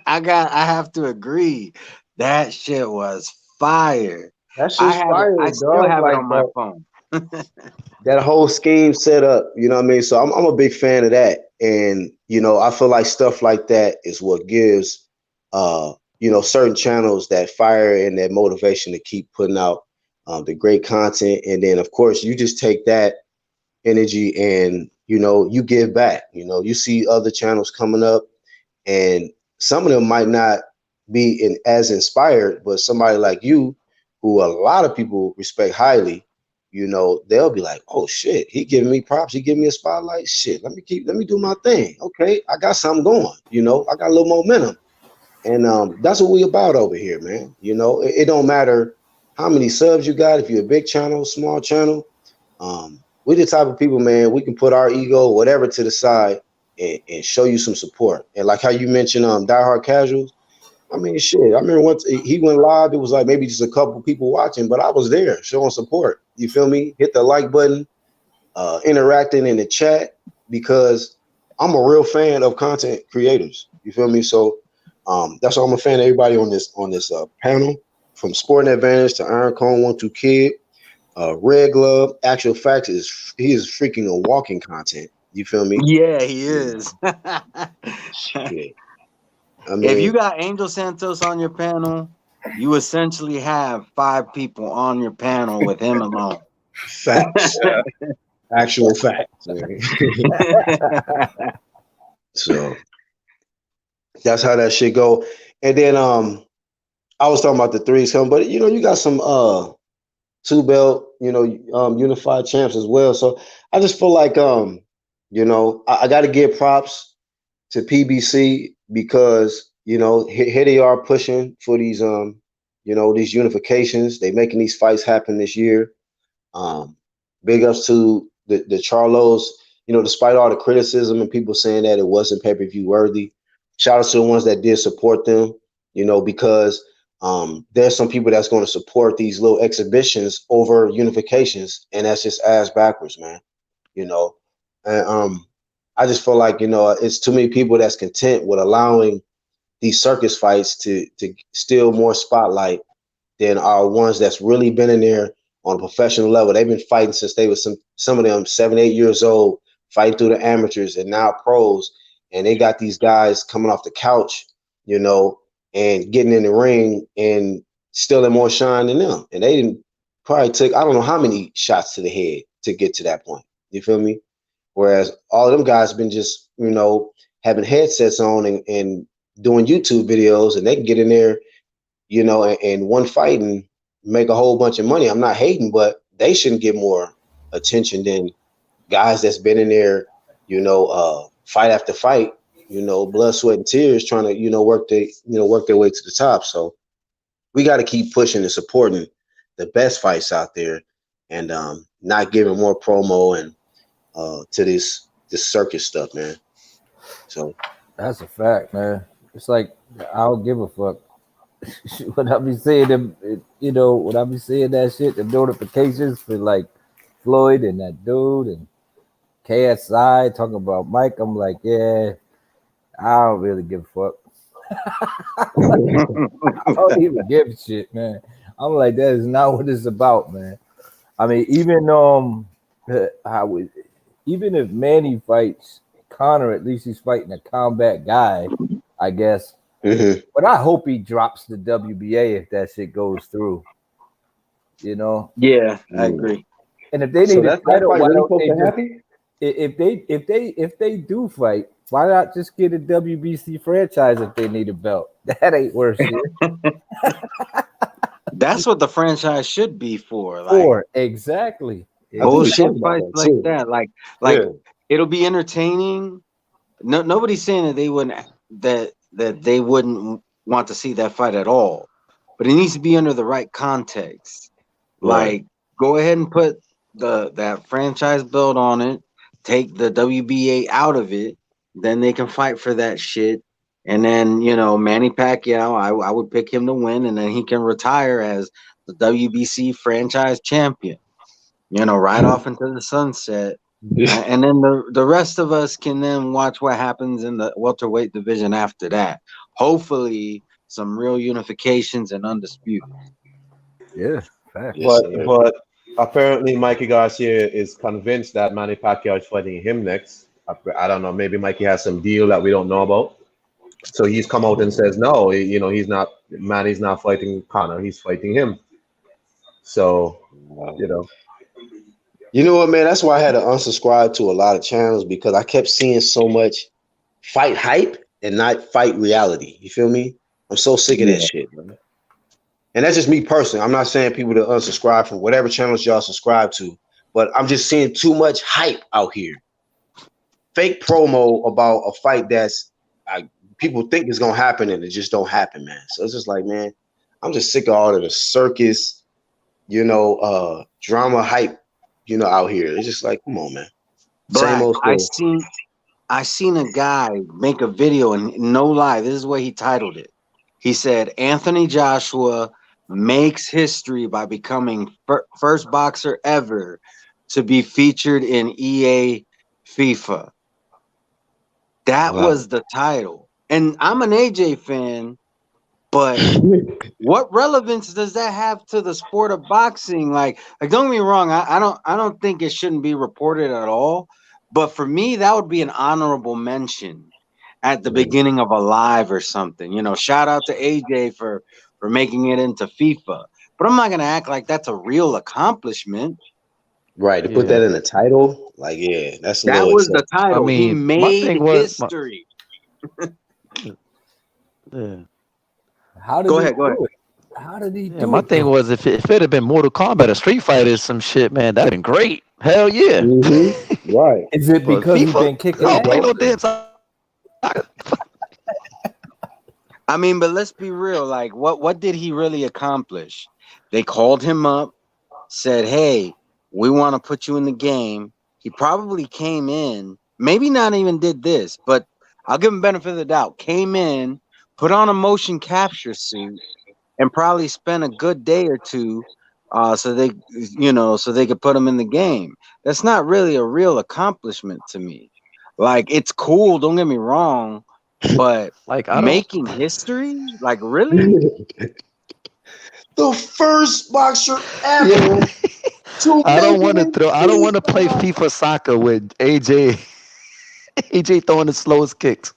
I have to agree. That shit was fire. That I shit's have it. fire, I still dog. have it Like, on my bro, phone. that whole scheme set up, you know what I mean? So I'm a big fan of that. And, I feel like stuff like that is what gives, certain channels that fire and that motivation to keep putting out the great content. And then, of course, you just take that energy and, you give back. You see other channels coming up, and some of them might not be as inspired, but somebody like you, who a lot of people respect highly, they'll be like, oh shit, he giving me props, he giving me a spotlight. Shit, let me do my thing. Okay, I got something going, I got a little momentum. And that's what we about over here, man. It don't matter how many subs you got, if you're a big channel, small channel. We the type of people, man, we can put our ego, whatever, to the side and show you some support. And like how you mentioned diehard casuals, I mean, shit. I remember once he went live, it was like maybe just a couple people watching, but I was there showing support. You feel me? Hit the like button, interacting in the chat, because I'm a real fan of content creators. You feel me? So that's why I'm a fan of everybody on this panel, from Sporting Advantage to Iron Cone 1-2 Kid, Red Glove. Actual facts is he is freaking a walking content. You feel me? Yeah, he is. Shit. I If you mean, got Angel Santos on your panel, you essentially have 5 people on your panel with him alone. facts. Actual facts. Man. So that's how that shit go. And then I was talking about the threes coming, but you got some 2-belt, unified champs as well. So I just feel like I got to give props to PBC, because here they are pushing for these these unifications. They making these fights happen this year. Big ups to the Charlos. Despite all the criticism and people saying that it wasn't pay-per-view worthy, shout out to the ones that did support them. Because there's some people that's going to support these little exhibitions over unifications, and that's just ass backwards, man. And I just feel like it's too many people that's content with allowing these circus fights to steal more spotlight than our ones that's really been in there on a professional level. They've been fighting since they was some of them 7-8 years old, fighting through the amateurs and now pros, and they got these guys coming off the couch, and getting in the ring and stealing more shine than them. And they didn't probably took, I don't know how many shots to the head to get to that point. You feel me? Whereas all of them guys been just, having headsets on and doing YouTube videos, and they can get in there, and one fight and make a whole bunch of money. I'm not hating, but they shouldn't get more attention than guys that's been in there, fight after fight, blood, sweat, and tears, trying to, work their way to the top. So we got to keep pushing and supporting the best fights out there, and not giving more promo and to this circus stuff, man. So That's a fact, man. It's like I don't give a fuck. When I be seeing them, when I be seeing that shit, the notifications for like Floyd and that dude and KSI talking about Mike, I'm like, yeah, I don't really give a fuck. I don't even give a shit, man. I'm like, that is not what it's about, man. I mean, even even if Manny fights Connor, at least he's fighting a combat guy, I guess. Mm-hmm. But I hope he drops the WBA if that shit goes through. Yeah, I agree. And if they need a title, why don't they just, happy? if they do fight, why not just get a WBC franchise if they need a belt? That ain't worth it. That's what the franchise should be for. Like, exactly. bullshit fights like too. that. Like Yeah. it'll be entertaining. No, nobody's saying that they wouldn't want to see that fight at all, but it needs to be under the right context. Right. Like, go ahead and put that franchise belt on it. Take the WBA out of it, then they can fight for that shit. And then, Manny Pacquiao, I would pick him to win, and then he can retire as the WBC franchise champion. Right off into the sunset. And then the rest of us can then watch what happens in the welterweight division after that. Hopefully, some real unifications and undisputed. Yeah, fact. But apparently Mikey Garcia is convinced that Manny Pacquiao is fighting him next. I don't know. Maybe Mikey has some deal that we don't know about. So he's come out and says, no, he's not. Manny's not fighting Conor. He's fighting him. So, You know what, man? That's why I had to unsubscribe to a lot of channels, because I kept seeing so much fight hype and not fight reality. You feel me? I'm so sick of that shit, man. And that's just me personally. I'm not saying people to unsubscribe from whatever channels y'all subscribe to, but I'm just seeing too much hype out here. Fake promo about a fight that's people think is gonna happen and it just don't happen, man. So it's just like, man, I'm just sick of all of the circus, drama hype, out here. It's just like, come on, man. Black, Same old story. I seen a guy make a video, and no lie, this is what he titled it. He said, Anthony Joshua makes history by becoming first boxer ever to be featured in EA FIFA. That was the title. And I'm an AJ fan, but what relevance does that have to the sport of boxing? Like don't get me wrong, I don't think it shouldn't be reported at all. But for me, that would be an honorable mention at the beginning of a live or something. Shout out to AJ for making it into FIFA. But I'm not gonna act like that's a real accomplishment. Right, to put that in the title, like, yeah, that was the title. I mean, he made history. Yeah. Go ahead. How did he do it? My thing was, if it had been Mortal Kombat or Street Fighter or some shit, man, that'd been great. Hell yeah. Mm-hmm. Right. Is it because he's been kicking ass? Play no damn I mean, but let's be real. Like, what did he really accomplish? They called him up, said, hey, we want to put you in the game. He probably came in, maybe not even did this, but I'll give him benefit of the doubt. Came in, put on a motion capture suit, and probably spent a good day or two so they could put him in the game. That's not really a real accomplishment to me. Like, it's cool, don't get me wrong, but like making history? Like, really? The first boxer ever. I don't want to play FIFA soccer with AJ throwing the slowest kicks.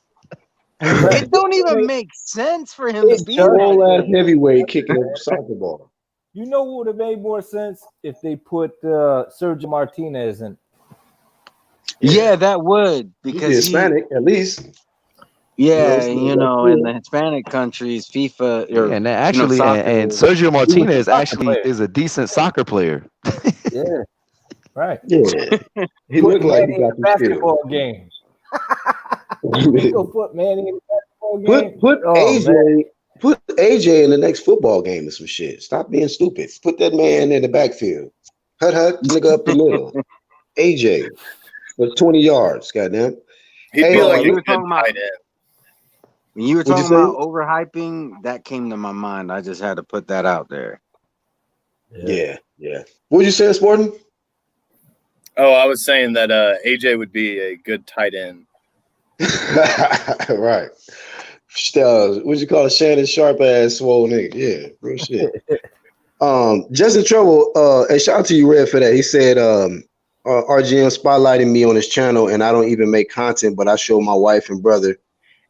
It don't even make sense for him to be whole ass heavyweight kicking a soccer ball. You know what would have made more sense if they put Sergio Martinez in? Yeah, that would He'd be because Hispanic at least. yeah, You you know, know, in the Hispanic countries, FIFA Yeah, or and actually, and soccer. Sergio He was a Martinez soccer actually player. is a decent soccer player. Yeah, right. yeah. He Put looked like he Manny in got a some skill. basketball game. You go put Manny in a basketball game. Put Oh man, AJ in the next football game or some shit. Stop being stupid. Put that man in the backfield. Hut, nigga up the middle. AJ was 20 yards. Goddamn. He'd Hey, be But like when a you were good talking about tight end. when you were what'd you talking about say? overhyping, that came to my mind. I just had to put that out there. yeah. Yeah. What'd you say, Sporting? Oh, I was saying that AJ would be a good tight end. Right. What'd you call it? Shannon Sharp ass swole nigga. Yeah, real shit. Justin Trouble, and shout out to you, Red, for that. He said, RGM spotlighting me on his channel, and I don't even make content, but I show my wife and brother,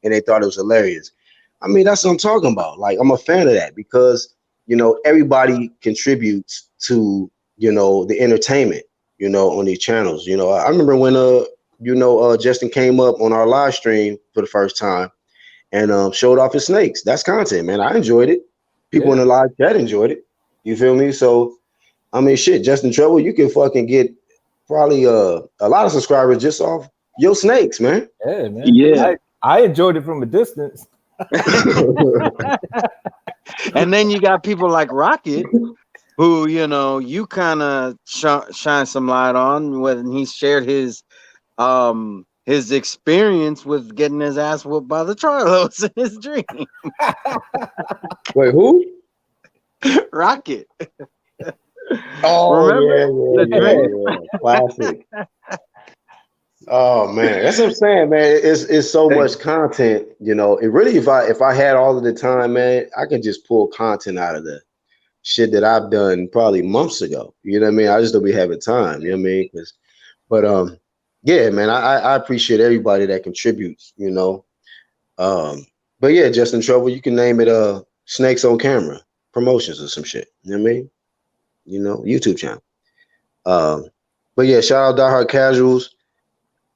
and they thought it was hilarious. I mean, that's what I'm talking about. Like, I'm a fan of that because, you know, everybody contributes to, you know, the entertainment, you know, on these channels. You know, I remember when, Justin came up on our live stream for the first time and showed off his snakes. That's content, man. I enjoyed it. People in Yeah. the live chat enjoyed it. You feel me? So, I mean, shit, Justin Trouble, you can fucking get probably a lot of subscribers just off your snakes, man. Yeah, man. Yeah. I enjoyed it from a distance. And then you got people like Rocket, who you know you kind of shine some light on when he shared his experience with getting his ass whooped by the Charlos in his dream. Wait, who? Rocket. Oh, Remember the dream? yeah. Classic. Oh man, that's what I'm saying, man. It's so much content, you know. It really, if I had all of the time, man, I could just pull content out of the shit that I've done probably months ago. You know what I mean? I just don't be having time. You know what I mean? But yeah, man, I appreciate everybody that contributes. You know, but yeah, Justin Trouble, you can name it Snakes on Camera Promotions or some shit. You know what I mean? You know, YouTube channel. But yeah, shout out Die Hard Casuals.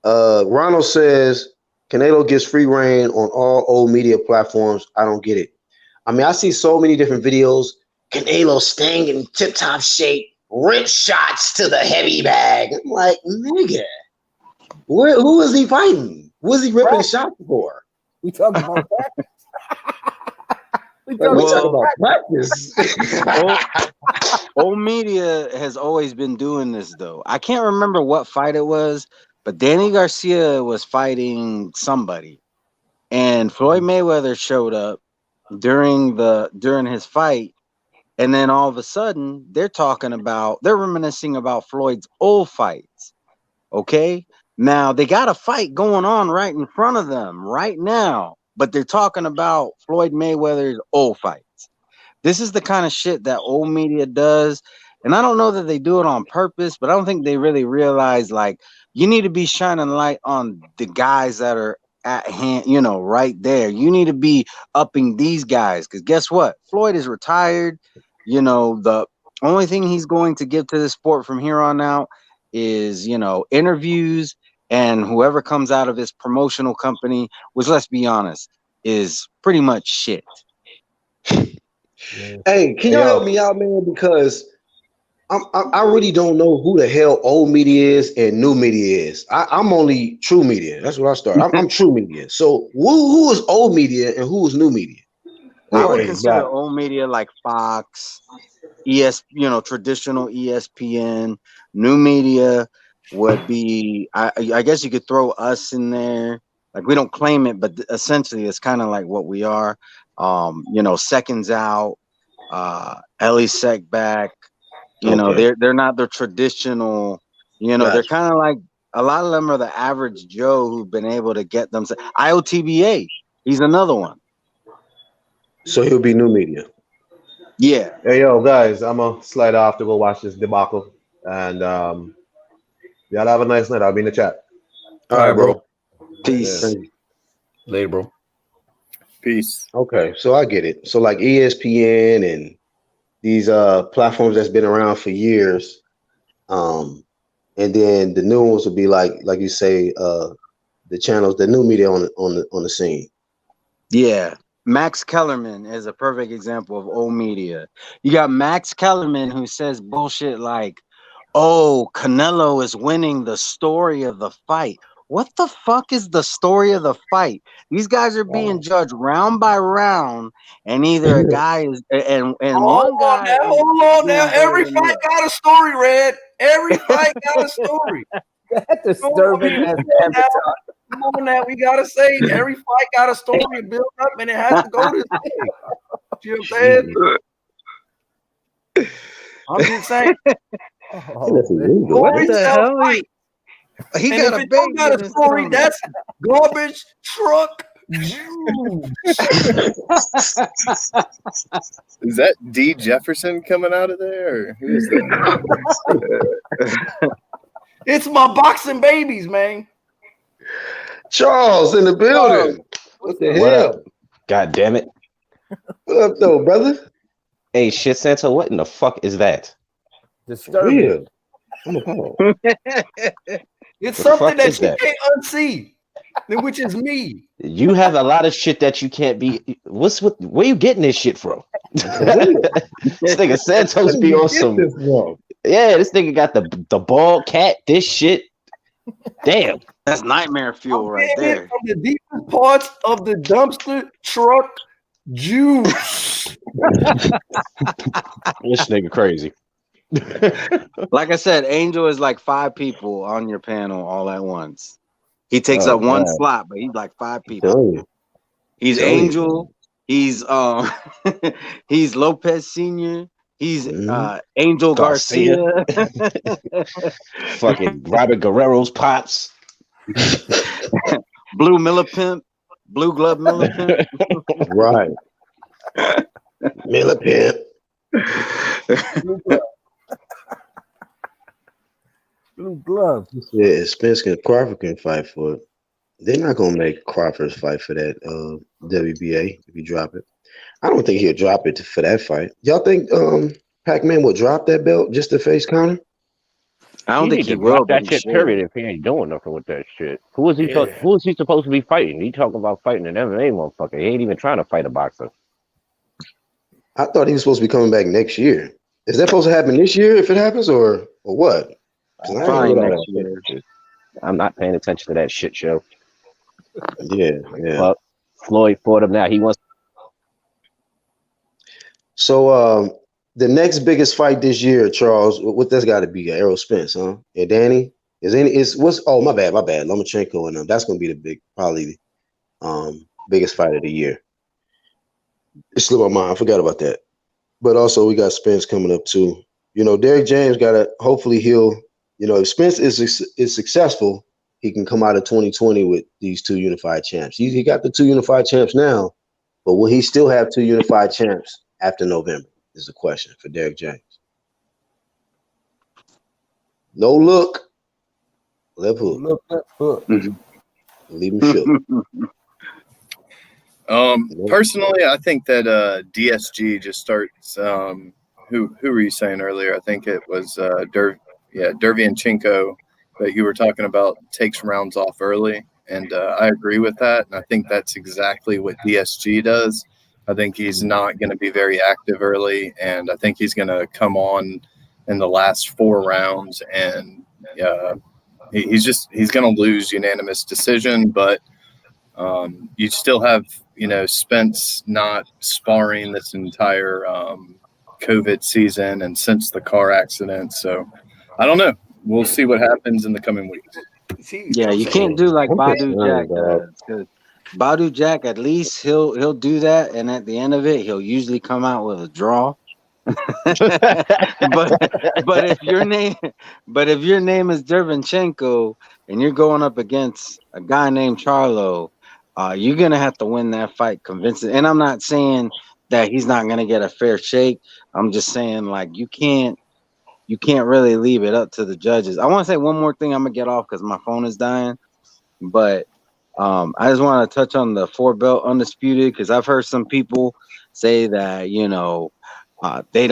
Ronald says Canelo gets free reign on all old media platforms. I don't get it. I mean, I see so many different videos. Canelo staying in tip-top shape, rip shots to the heavy bag. I'm like, nigga, who is he fighting? Who is he ripping shots for? We talking about practice. We talking about practice. Old media has always been doing this though. I can't remember what fight it was, but Danny Garcia was fighting somebody, and Floyd Mayweather showed up during his fight, and then all of a sudden they're reminiscing about Floyd's old fights. Okay, now they got a fight going on right in front of them right now, but they're talking about Floyd Mayweather's old fights. This is the kind of shit that old media does. And I don't know that they do it on purpose, but I don't think they really realize like you need to be shining light on the guys that are at hand, you know, right there. You need to be upping these guys because guess what? Floyd is retired. You know, the only thing he's going to give to the sport from here on out is, you know, interviews and whoever comes out of his promotional company, which let's be honest, is pretty much shit. Yeah. Hey, can y'all help me out, man? Because I really don't know who the hell old media is and new media is. I'm only true media. That's where I start. I'm true media. So who is old media and who is new media? I would consider old media like Fox, traditional ESPN. New media would be, I guess you could throw us in there. Like we don't claim it, but essentially it's kind of like what we are. Seconds Out, Ellie Secback. They're not the traditional. They're kind of like a lot of them are the average Joe who've been able to get them. IOTBA, he's another one. So he'll be new media. Yeah. Hey, yo, guys, I'm going to slide off to go watch this debacle. And y'all have a nice night. I'll be in the chat. All right, bro. Peace. Yeah. Later, bro. Peace. Okay, so I get it. So like ESPN and these platforms that's been around for years, and then the new ones would be like you say, the channels, the new media on the scene. Yeah. Max Kellerman is a perfect example of old media. You got Max Kellerman who says bullshit like, oh, Canelo is winning the story of the fight. What the fuck is the story of the fight? These guys are being judged round by round, and either a guy is and one guy Hold on now. Every fight got a story, Red. Every fight got a story. That disturbing as avatar. Come on now, we gotta say every fight got a story built up, and it has to go this way. You know what I'm saying? I'm just saying. What the hell? He And got if a it don't got a baby. story, that's garbage truck juice. Is that D. Jefferson coming out of there? Or who is that? It's my boxing babies, man. Charles in the building. What the What hell? up? God damn it. What up, though, brother? Hey, shit, Santa, what in the fuck is that? Disturbing. Real. I'm appalled. It's What the something fuck that is you that? can't unsee, which is me. You have a lot of shit that you can't be. Where you getting this shit from? This nigga Santos be on some. Yeah, this nigga got the bald cat, this shit. Damn. That's nightmare fuel right Getting it there. from the deepest parts of the dumpster truck juice. This nigga crazy. Like I said, Angel is like 5 people on your panel all at once. He takes Oh, up one God. slot, but he's like 5 people. Tell you. He's Tell you. Angel. He's he's Lopez Sr. He's Angel Garcia. Fucking Robert Guerrero's pops. Blue Millipimp. Blue Glove Millipimp. Right. Millipimp. Blue glove. Yeah, Spence and Crawford can fight for it. They're not gonna make Crawford fight for that WBA if you drop it. I don't think he'll drop it for that fight. Y'all think Pac-Man will drop that belt just to face Conor? I don't think need he to will. drop But that he shit. should. Period. If he ain't doing nothing with that shit, who is he? Who is he supposed to be fighting? He talking about fighting an MMA motherfucker. He ain't even trying to fight a boxer. I thought he was supposed to be coming back next year. Is that supposed to happen this year if it happens, or what? 'Cause I ain't Fine heard all next that. year. I'm not paying attention to that shit show. Yeah. But Floyd fought him now. He wants. So the next biggest fight this year, Charles, what that's got to be? Errol Spence, huh? And Danny what's? Oh, my bad. Lomachenko and them. That's gonna be the biggest fight of the year. It slipped my mind. I forgot about that. But also we got Spence coming up too. You know, Derrick James hopefully he'll. You know, if Spence is successful, he can come out of 2020 with these 2 unified champs. He got the 2 unified champs now, but will he still have 2 unified champs after November? Is the question for Derrick James. No look. Left hook. Look that hook. Leave him shook. Personally, I think that DSG just starts. Who were you saying earlier? I think it was Derevyanchenko that you were talking about takes rounds off early, and I agree with that. And I think that's exactly what DSG does. I think he's not going to be very active early, and I think he's going to come on in the last 4 rounds, and he's going to lose unanimous decision. But you still have Spence not sparring this entire COVID season and since the car accident. So I don't know. We'll see what happens in the coming weeks. Yeah, you can't do like Badu Jack does. 'Cause Badu Jack, at least he'll do that, and at the end of it, he'll usually come out with a draw. but if your name is Derevyanchenko and you're going up against a guy named Charlo, you're gonna have to win that fight convincing. And I'm not saying that he's not gonna get a fair shake. I'm just saying like you can't really leave it up to the judges. I want to say one more thing. I'm gonna get off because my phone is dying, but I just want to touch on the 4-belt undisputed because I've heard some people say that they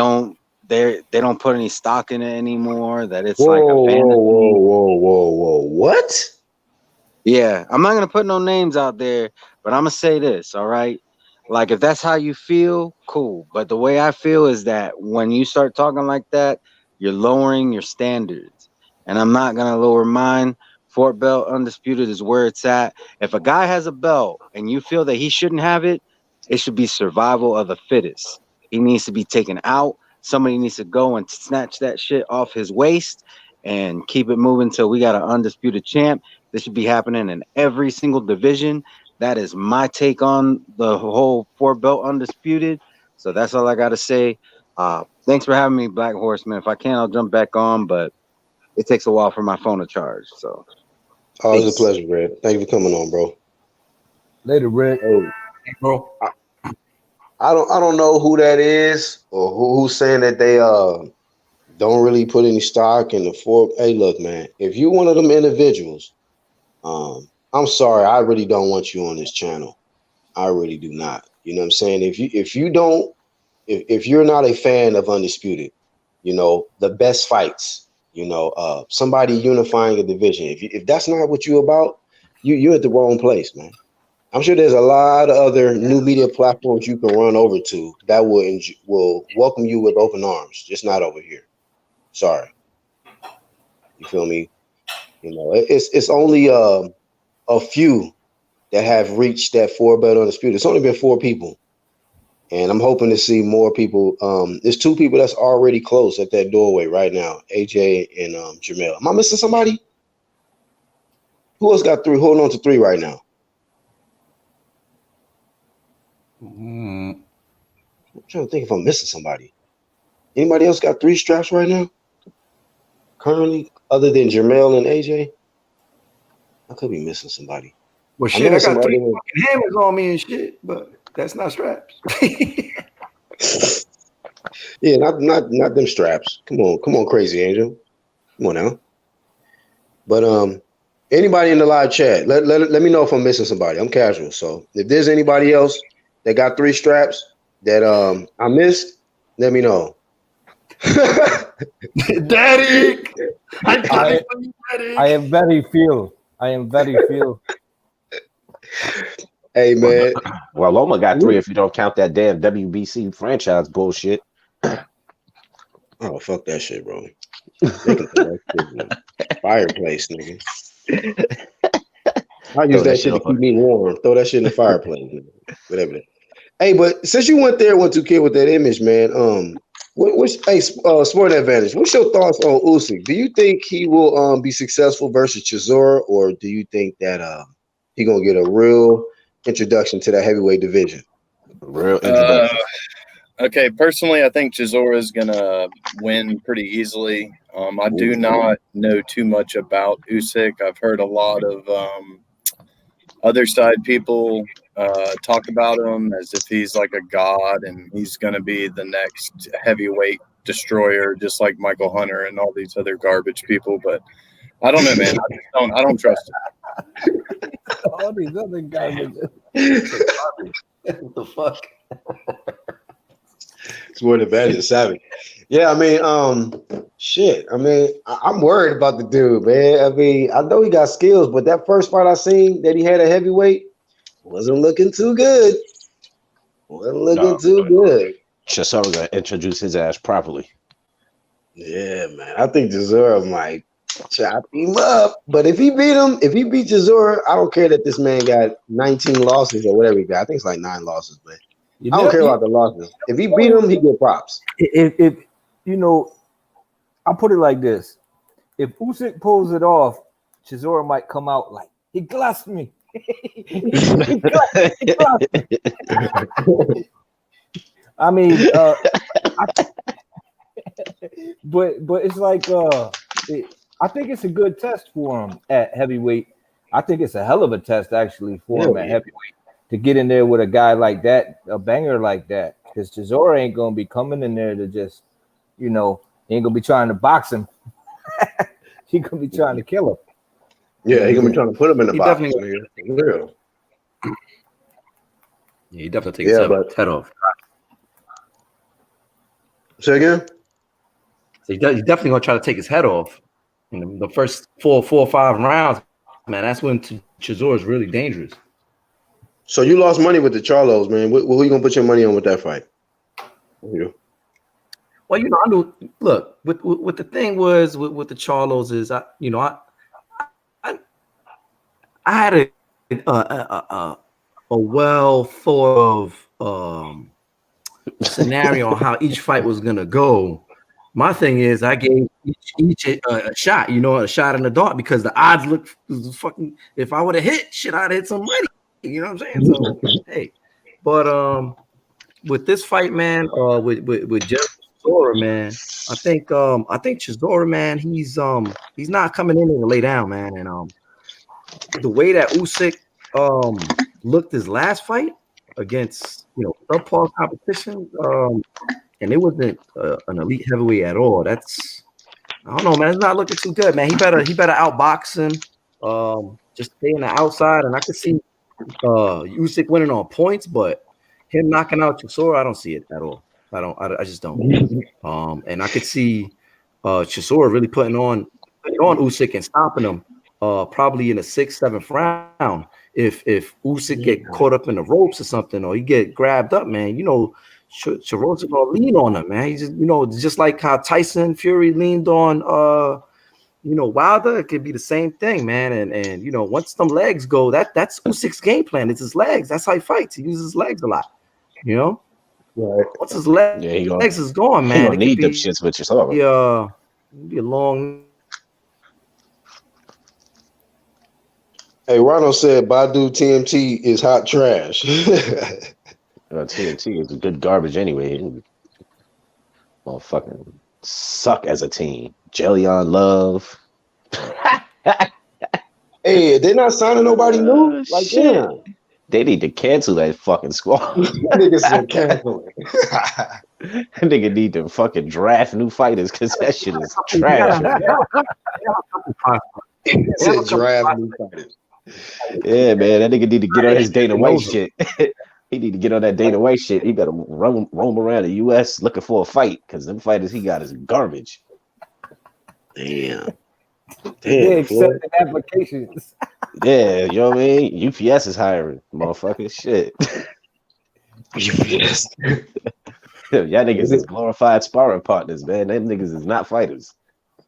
they don't put any stock in it anymore. That it's Whoa, like a whoa, fantasy. whoa! What? Yeah, I'm not gonna put no names out there, but I'm gonna say this, all right? Like, if that's how you feel, cool. But the way I feel is that when you start talking like that, you're lowering your standards. And I'm not gonna lower mine. Fort Belt Undisputed is where it's at. If a guy has a belt and you feel that he shouldn't have it, it should be survival of the fittest. He needs to be taken out. Somebody needs to go and snatch that shit off his waist and keep it moving till we got an undisputed champ. This should be happening in every single division. That is my take on the whole Four Belt Undisputed. So that's all I got to say. Thanks for having me, Black Horseman. If I can, I'll jump back on, but it takes a while for my phone to charge. So, always a pleasure, Red. Thank you for coming on, bro. Later, Rick. Hey, bro. I don't know who that is or who's saying that they don't really put any stock in the four. Hey, look, man, if you're one of them individuals, I'm sorry, I really don't want you on this channel. I really do not. You know what I'm saying? If you're not a fan of Undisputed, you know, the best fights, you know, somebody unifying a division. If that's not what you're about, you're at the wrong place, man. I'm sure there's a lot of other new media platforms you can run over to that will welcome you with open arms, just not over here. Sorry. You feel me? You know, it's only a few that have reached that 4-belt undisputed. It's only been 4 people. And I'm hoping to see more people. There's 2 people that's already close at that doorway right now, AJ and Jamel. Am I missing somebody? Who else got 3? Holding on to 3 right now. I'm trying to think if I'm missing somebody. Anybody else got 3 straps right now? Currently, other than Jamel and AJ? I could be missing somebody. Well, shit, I got 3 fucking hammers on me and shit, but that's not straps. Yeah, not them straps. Come on, Crazy Angel. Come on now. But anybody in the live chat, let me know if I'm missing somebody. I'm casual, so if there's anybody else that got 3 straps that I missed, let me know. Daddy, I am very few. Hey, man. Well, Loma got 3 if you don't count that damn WBC franchise bullshit. Oh, fuck that shit, bro. They can throw that shit in the fireplace, nigga. I use that shit to keep me warm. Throw that shit in the fireplace, nigga. Whatever. Hey, but since you went there, went to kid with that image, man. Sport Advantage. What's your thoughts on Usyk? Do you think he will be successful versus Chisora, or do you think that he gonna get a real introduction to that heavyweight division? Real introduction. Okay, personally, I think Chisora is gonna win pretty easily. I do not know too much about Usyk. I've heard a lot of other side people talk about him as if he's like a god and he's going to be the next heavyweight destroyer, just like Michael Hunter and all these other garbage people. But I don't know, man. I don't trust him. All these other garbage. What the fuck? It's more than bad as savage. Yeah, I mean, shit. I mean, I'm worried about the dude, man. I mean, I know he got skills, but that first fight I seen that he had a heavyweight wasn't looking too good. Too good. Chisora gonna introduce his ass properly. Yeah, man. I think Chisora might chop him up. But if he beat Chisora, I don't care that this man got 19 losses or whatever he got. I think it's like 9 losses, man. I don't care about the losses. If he beat him, he get props. If you know, I'll put it like this: if Usyk pulls it off, Chisora might come out like he glassed me. I mean, but it's like I think it's a good test for him at heavyweight. I think it's a hell of a test actually for him at heavyweight to get in there with a guy like that, a banger like that. Because Chisora ain't gonna be coming in there to just, you know, he ain't gonna be trying to box him. He gonna be trying to kill him. Yeah, he gonna be trying to put him in the box. Real. Yeah, he definitely takes his head off. Say again? He's definitely gonna try to take his head off. In the first four or five rounds, man, that's when Chisora is really dangerous. So you lost money with the Charlos, man. What are you gonna put your money on with that fight? Yeah. Well, I knew. Look, what the thing was with the Charlos is, I had a well thought of scenario on how each fight was gonna go. My thing is, I gave each a shot, a shot in the dark, because the odds look fucking. If I would have hit, shit, I'd hit some money. You know what I'm saying? So hey, but with this fight, man, with Chisora, man, I think Chisora, man, he's not coming in to lay down, man, and the way that Usyk looked his last fight against subpar competition, and it wasn't an elite heavyweight at all. I don't know, man. It's not looking too good, man. He better outbox him. Just stay on the outside, and I could see Usyk winning on points, but him knocking out Chisora, I don't see it at all. I just don't. And I could see Chisora really putting on Usyk and stopping him probably in the 6th, 7th round. If Usyk get caught up in the ropes or something, or he get grabbed up, man, Chiro's gonna lean on him, man. He's just like how Tyson Fury leaned on Wilder. It could be the same thing, man. And once them legs go, that's Usyk's game plan. It's his legs. That's how he fights. He uses his legs a lot. Right. Once his legs is gone, man, he gonna need them shits with yourself. Yeah, be a long. Hey, Ronald said Badu TMT is hot trash. TNT is good garbage anyway. Motherfucking suck as a team. Jelly on Love. Hey, they're not signing nobody new. Like, shit. yeah. They need to cancel that fucking squad. Niggas said cancel it. That nigga need to fucking draft new fighters because that shit is trash. Said draft new fighters. Yeah, man, that nigga need to get on his Dana White shit. He need to get on that Dana White shit. He better roam around the U.S. looking for a fight because them fighters he got is garbage. Damn. They accepting applications. Yeah, you know what I mean? UPS is hiring, motherfucker. Shit. UPS. Y'all niggas is glorified sparring partners, man. Them niggas is not fighters.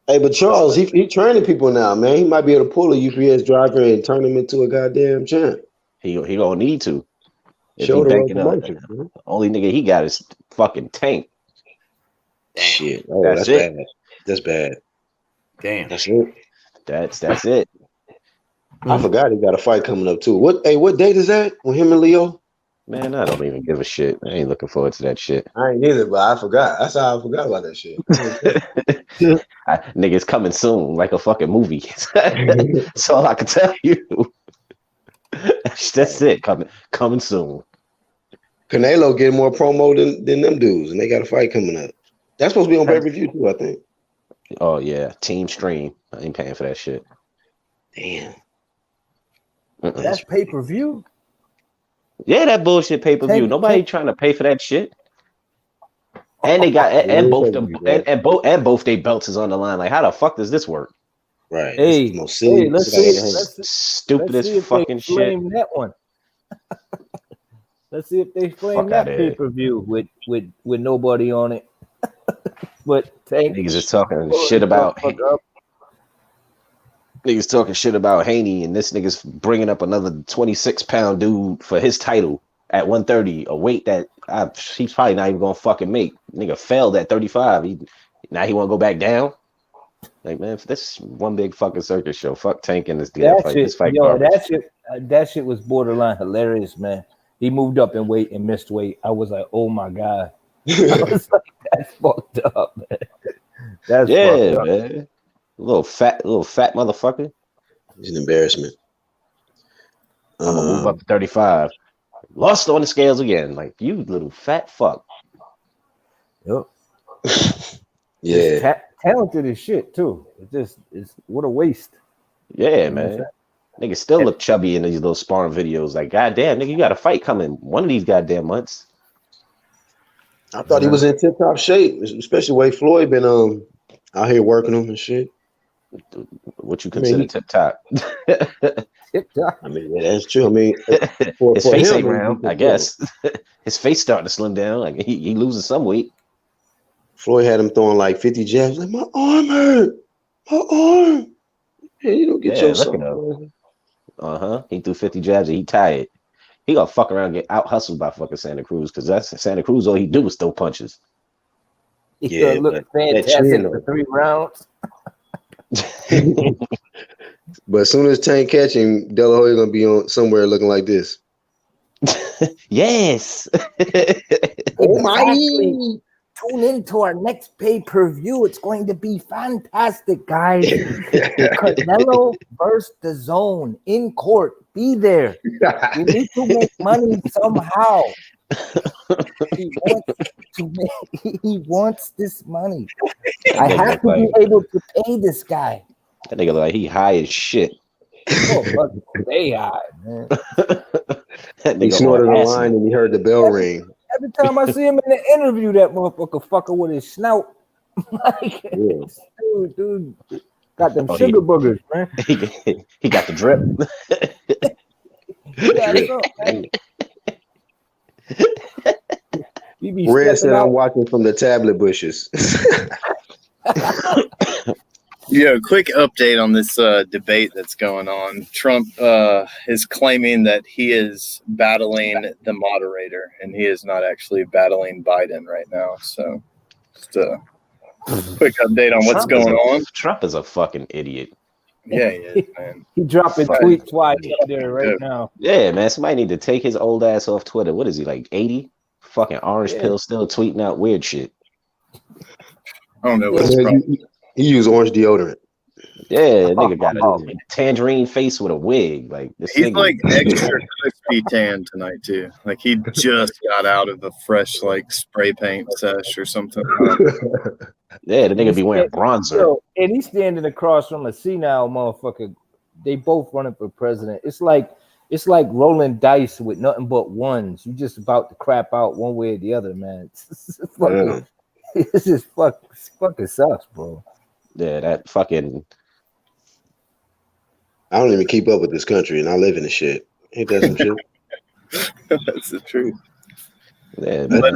Hey, but Charles, he training people now, man. He might be able to pull a UPS driver and turn him into a goddamn champ. He gonna need to. If Show he the banking up, promotion. only nigga he got is fucking Tank. Shit. Oh, That's it. bad. That's bad. Damn. That's it. That's it. I forgot he got a fight coming up too. What date is that? With him and Leo? Man, I don't even give a shit. I ain't looking forward to that shit. I ain't either, but I forgot. That's how I forgot about that shit. Niggas coming soon, like a fucking movie. That's all I can tell you. That's it. Coming soon. Canelo getting more promo than them dudes, and they got a fight coming up. That's supposed to be on pay-per-view too, I think. Oh yeah, Team Stream. I ain't paying for that shit. Damn. That's pay-per-view. Yeah, that bullshit pay-per-view. Nobody trying to pay for that shit. And they got both their belts is on the line. Like, how the fuck does this work? Right. Hey, let's see. Stupidest fucking shit. That one. Let's see if they flame that pay-per-view with nobody on it. But niggas is talking shit about niggas talking shit about Haney, and this nigga's bringing up another 26-pound dude for his title at 130, a weight that he's probably not even gonna fucking make. Nigga failed at 35. Now he want to go back down. Like, man, this one big fucking circus show. Fuck Tank and this fight. This fight, that shit was borderline hilarious, man. He moved up in weight and missed weight. I was like, oh my god. I was like, that's fucked up, man. That's fucked up. Man. Little fat motherfucker. It's an embarrassment. I'm gonna move up to 35. Lost on the scales again. Like, you little fat fuck. Yep. Yeah. Talented as shit too. It's what a waste. Yeah, man. Niggas still look chubby in these little sparring videos. Like, goddamn, nigga, you got a fight coming one of these goddamn months. I thought he was in tip-top shape, especially the way Floyd been Out here working them and shit. What you I mean, consider tip top? I mean, yeah, that's true. I mean, His face him, ain't round, I guess. His face starting to slim down. Like he losing some weight. Floyd had him throwing like 50 jabs. Like, my arm hurt. My arm. Hey, you don't get Yeah, your look at son. him. He threw 50 jabs and he tired. He gonna fuck around and get out hustled by fucking Santa Cruz because that's Santa Cruz. All he do is throw punches. He Yeah, gonna look but fantastic for 3 rounds. But as soon as Tank catch him, De La Hoya gonna be on somewhere looking like this. Yes. Oh my! Exactly. Tune in to our next pay-per-view. It's going to be fantastic, guys. Canelo versus the Zone in court. Be there. We need to make money somehow. He wants this money. I have to be able to pay this guy. That nigga like he high as shit. Oh, fuck, stay high, man. He snorted a line and he heard the bell ring. Every time I see him in the interview, that motherfucker fucker with his snout. Like, dude, got them sugar boogers, man. He got the drip. Red said, "I'm watching from the tablet bushes." Yeah, quick update on this debate that's going on. Trump is claiming that he is battling the moderator, and he is not actually battling Biden right now. So, just a quick update on what's going on. Trump is a fucking idiot. Yeah, he is, man. He dropping tweets while he's up there right now. Yeah, man. Somebody need to take his old ass off Twitter. What is he, like 80? Fucking orange pill, still tweeting out weird shit. I don't know what's wrong. He used orange deodorant. Yeah, nigga got a tangerine face with a wig. Like this He's nigga. like extra crispy tan tonight too. Like he just got out of a fresh like spray paint sesh or something. Yeah, the nigga be wearing bronzer. And he's standing across from a senile motherfucker. They both running for president. It's like rolling dice with nothing but ones. You just about to crap out one way or the other, man. This is fucking sucks, bro. Yeah, that fucking. I don't even keep up with this country, and I live in the shit. Ain't that some shit? That's the truth. Yeah, but,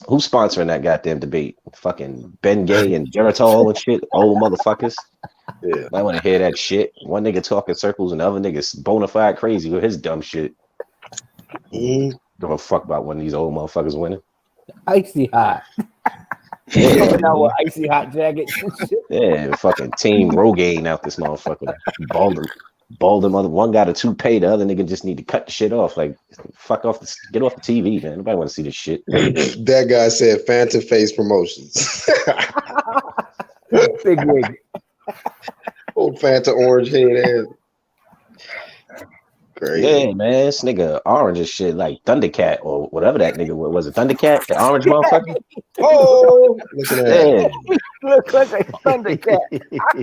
who's sponsoring that goddamn debate? Fucking Ben Gay and Geritol and shit, old motherfuckers. Yeah, I want to hear that shit. One nigga talking circles and the other nigga's bona fide crazy with his dumb shit. Give a fuck about one of these old motherfuckers winning. Icy hot. Yeah, coming out with icy hot jackets and shit. Yeah, fucking Team Rogaine out this motherfucker. Bald mother. One got a toupee, the other nigga just need to cut the shit off. Like, fuck off, get off the TV, man. Nobody want to see this shit. That guy said Phantom Face Promotions. Big wig. Old Phantom orange head ass. Crazy. Yeah, man, this nigga orange as shit, like Thundercat or whatever that nigga was. It Thundercat, the orange motherfucker? Oh, look at that. Yeah. Look like a Thundercat.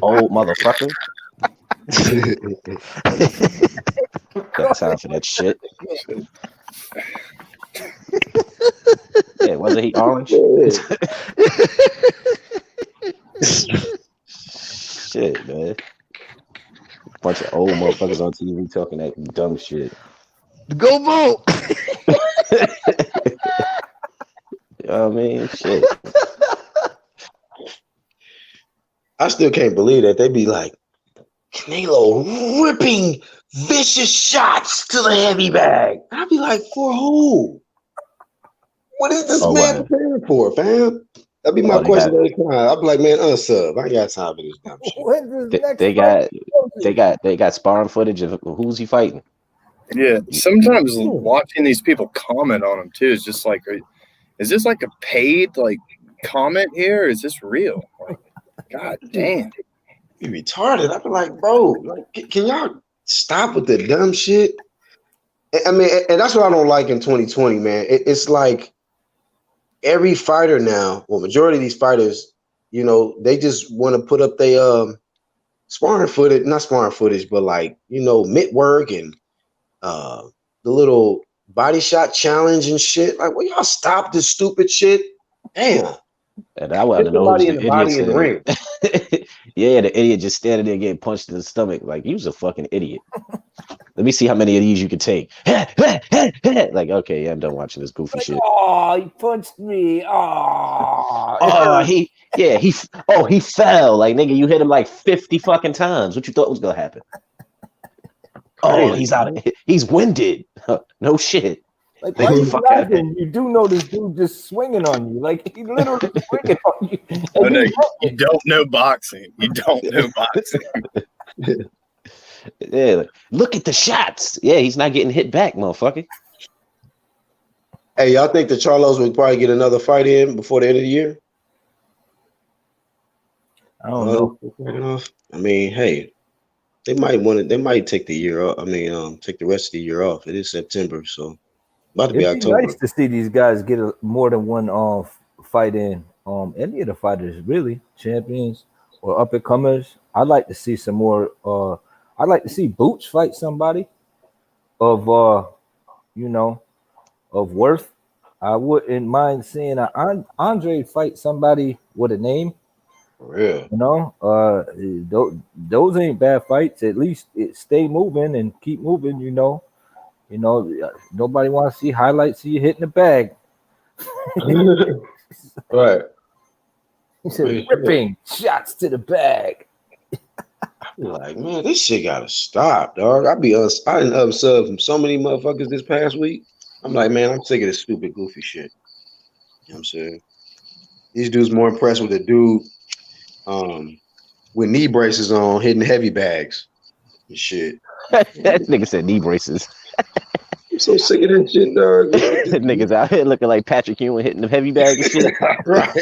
Old motherfucker. Got time for that shit. Yeah, wasn't he orange? Shit, man. Bunch of old motherfuckers on TV talking that dumb shit. Go vote. You know what I mean? Shit. I still can't believe that they be like, Canelo ripping vicious shots to the heavy bag. I'd be like, for who? What is this man preparing for, fam? That'd be my question every time. I'd be like, man, unsub. I ain't got time for this dumb shit. They got sparring footage of who's he fighting. Yeah, sometimes watching these people comment on him too is just like, is this like a paid like comment here? Or is this real? Like, God damn, be retarded. I'd be like, bro, like, can y'all stop with the dumb shit? I mean, and that's what I don't like in 2020, man. It's like every fighter now, well, majority of these fighters, you know, they just want to put up their sparring footage, not sparring footage, but like, you know, mitt work and the little body shot challenge and shit. Like, will y'all stop this stupid shit? Damn. And I want Hit to know who's somebody in the the idiot body in the ring. saying, yeah, the idiot just standing there getting punched in the stomach. Like, you was a fucking idiot. Let me see how many of these you can take. Like, okay, yeah, I'm done watching this goofy Like, shit. oh, he punched me. Oh, it Oh, hurt. he fell. Like, nigga, you hit him like 50 fucking times. What you thought was gonna happen? Oh, Crazy. he's winded. No shit. Like, Like, why the you fuck out of here. laughing? You do know this dude just swinging on you. Like, he literally swinging on you. Oh And no, he you don't know boxing. You don't know boxing. Yeah, like, look at the shots. Yeah, he's not getting hit back, motherfucker. Hey, y'all think the Charlos would probably get another fight in before the end of the year? I don't know. I mean, hey, they might want it. They might take the year off. I mean, take the rest of the year off. It is September, so about to be It'd be October. nice to see these guys get more than one fight in. Any of the fighters, really, champions or up and comers. I'd like to see some more. I'd like to see Boots fight somebody of you know, of worth. I wouldn't mind seeing Andre fight somebody with a name. For real. You know, those ain't bad fights. At least stay moving and keep moving. Nobody want to see highlights of you hitting the bag. Right. He said, ripping shots to the bag. I'm like, man, this shit gotta stop, dog. I didn't unsub from so many motherfuckers this past week. I'm like, man, I'm sick of this stupid, goofy shit. You know what I'm saying? These dudes more impressed with a dude with knee braces on hitting heavy bags and shit. That nigga said knee braces. I'm so sick of that shit, dog. Niggas out here looking like Patrick Ewing hitting the heavy bag and shit. Right.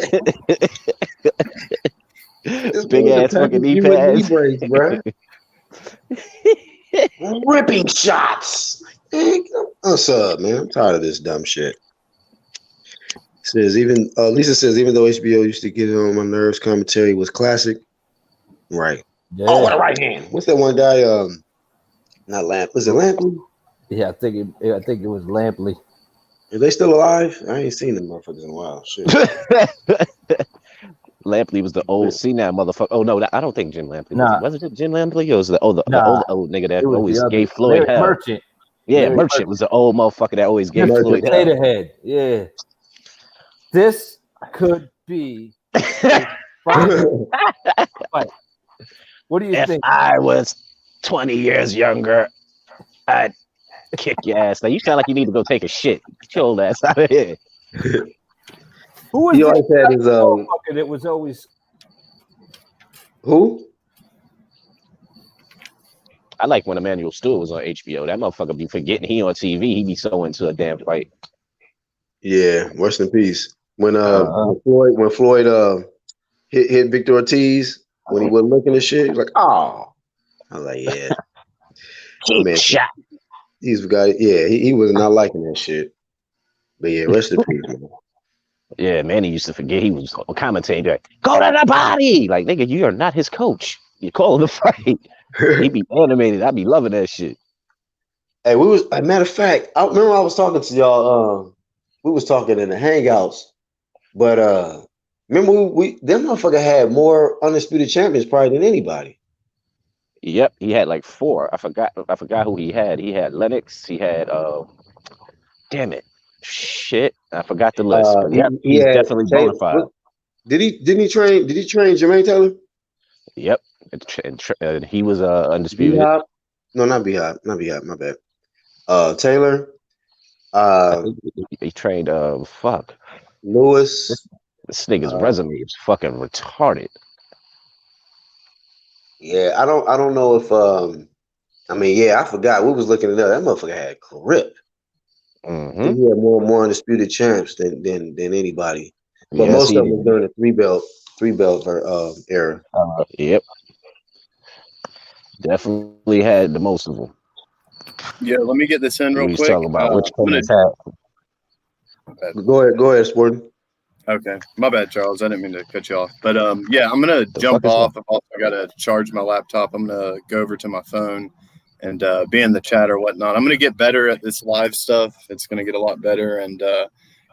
Big ass fucking knee pads. Brace, bro. Ripping shots. Man, what's up, man? I'm tired of this dumb shit. Says Lisa says even though HBO used to get on my nerves, commentary was classic. Right. Yeah. Oh, what a right hand. What's that one guy? Not Lamp. Was it Lampley? Yeah, I think it was Lampley. Are they still alive? I ain't seen them motherfuckers in a while. Shit. Lampley was the old senile motherfucker. Oh no, I don't think Jim Lampley. Nah. Was it Jim Lampley or was it the old nigga that always gave Larry Floyd hell? Merchant. Yeah, Larry Merchant was the old motherfucker that always gave Floyd hell. Potato Head. Yeah. This could be a fight. What do you think? If I was 20 years younger, I'd kick your ass. Like, you sound like you need to go take a shit. Get your old ass out of here. Who was always had his motherfucker that was always who? I like when Emmanuel Stewart was on HBO. That motherfucker be forgetting he on TV. He be so into a damn fight. Yeah, rest in peace. When Floyd hit Victor Ortiz when he wasn't looking at shit, he was like, oh. I was like, yeah. Man, shot. He's got he was not liking that shit. But yeah, rest in peace, man. Yeah, man, he used to forget he was commentating like, go to the body. Like, nigga, you are not his coach. You're calling the fight. He be animated. I be loving that shit. Hey, as a matter of fact, I remember I was talking to y'all. We was talking in the hangouts, but remember that motherfucker had more undisputed champions probably than anybody. Yep, he had like 4. I forgot who he had. He had Lennox. He had damn it, shit, I forgot the list. But yeah, he's definitely bona fide. Didn't he train Jermaine Taylor? Yep, and he was undisputed. B-Hop? No, not B-Hop. Not B-Hop. My bad. Taylor. He trained Lewis. This nigga's resume is fucking retarded. Yeah, I don't know if I mean, yeah, I forgot. We was looking at that motherfucker had grip. Mm-hmm. I think he had more undisputed champs than anybody. But yes, most of them was during the three belt era. Yep. Definitely had the most of them. Yeah, let me get this in real quick. Talking about which colors have. Go ahead, Sporting. Okay, my bad, Charles. I didn't mean to cut you off, but yeah, I'm gonna jump off. I've also got to charge my laptop. I'm gonna go over to my phone and be in the chat or whatnot. I'm gonna get better at this live stuff. It's gonna get a lot better, and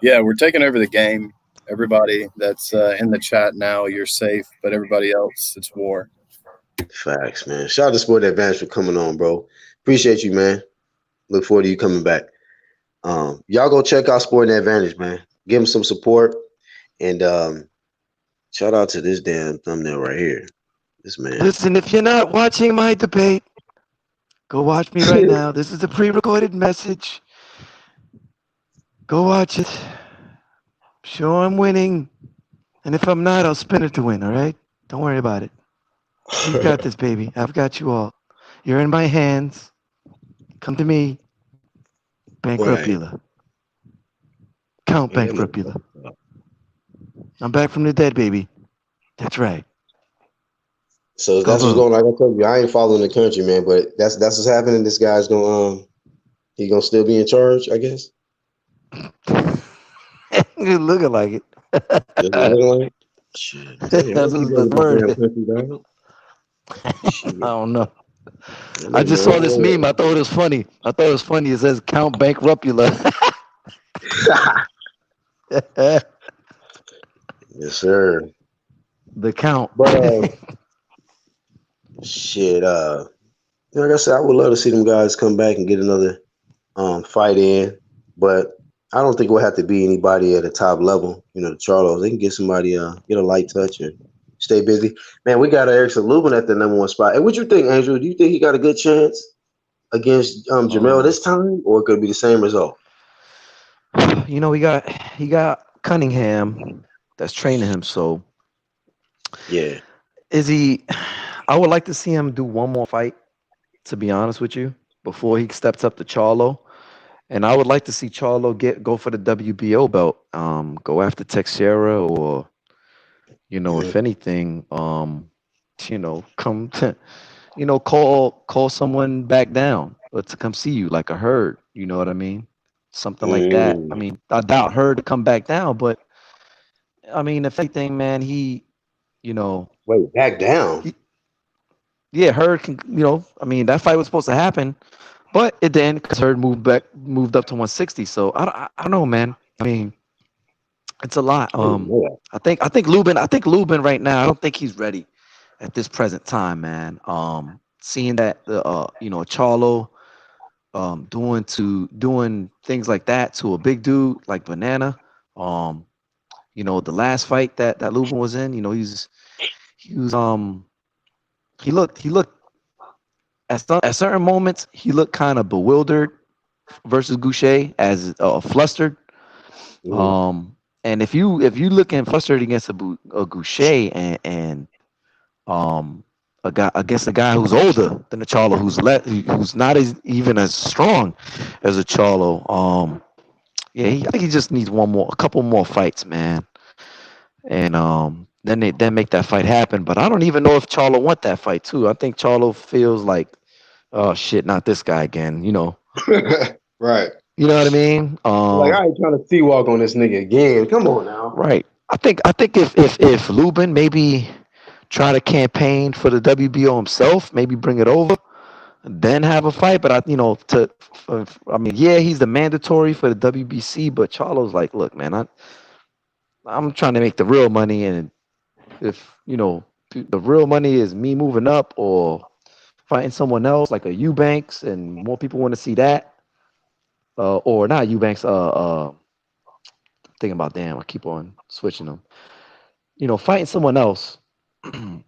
yeah, we're taking over the game. Everybody that's in the chat now, you're safe, but everybody else, it's war. Facts, man. Shout out to Sport Advantage for coming on, bro. Appreciate you, man. Look forward to you coming back. Y'all go check out Sport Advantage, man. Give them some support. And shout out to this damn thumbnail right here. This man. Listen, if you're not watching my debate, go watch me right now. This is a pre-recorded message. Go watch it. Sure, I'm winning. And if I'm not, I'll spin it to win, all right? Don't worry about it. You got this, baby. I've got you all. You're in my hands. Come to me. Bankruptula. Count Bankruptula. I'm back from the dead, baby. That's right. So that's what's going on. Like I told you, I ain't following the country, man, but that's what's happening. This guy's gonna he gonna still be in charge, I guess. You're looking like it. Looking like it? Shit. That's the word. I don't know. I just saw this meme. I thought it was funny. It says Count Bankruptula. Yes, sir. The Count. But shit, like I said, I would love to see them guys come back and get another fight in, but I don't think it will have to be anybody at a top level. You know, the Charlos, they can get somebody get a light touch and stay busy. Man, we got Erickson Lubin at the #1 spot. And what you think, Andrew? Do you think he got a good chance against Jamel this time, or it could be the same result? You know, he got Cunningham that's training him. So yeah, is he? I would like to see him do one more fight. To be honest with you, before he steps up to Charlo. And I would like to see Charlo go for the WBO belt, go after Teixeira, or if anything, come to, call someone back down or to come see you like a Herd. You know what I mean? Something like that. I mean, I doubt Herd to come back down, but I mean, if anything, man, wait, back down. Herd can. I mean, that fight was supposed to happen. But it didn't because Herd moved up to 160. So I don't know, man. I mean, it's a lot. I think Lubin right now. I don't think he's ready at this present time, man. Seeing that Charlo doing things like that to a big dude like Banana. The last fight that Lubin was in, he looked. At certain moments, he looked kind of bewildered versus Goucher as flustered. And if you looking flustered against a Goucher and a guy against a guy who's older than the Charlo, who's not even as strong as a Charlo, I think he just needs a couple more fights, man. And then make that fight happen. But I don't even know if Charlo want that fight too. I think Charlo feels like, oh shit, not this guy again. Right. You know what I mean? Like I ain't trying to see walk on this nigga again. Come on now. Right. I think if Lubin maybe try to campaign for the WBO himself, maybe bring it over, then have a fight. But he's the mandatory for the WBC. But Charlo's like, look, man, I'm trying to make the real money, and if the real money is me moving up or fighting someone else like a Eubanks, and more people want to see that, or not Eubanks. Thinking about I keep on switching them. Fighting someone else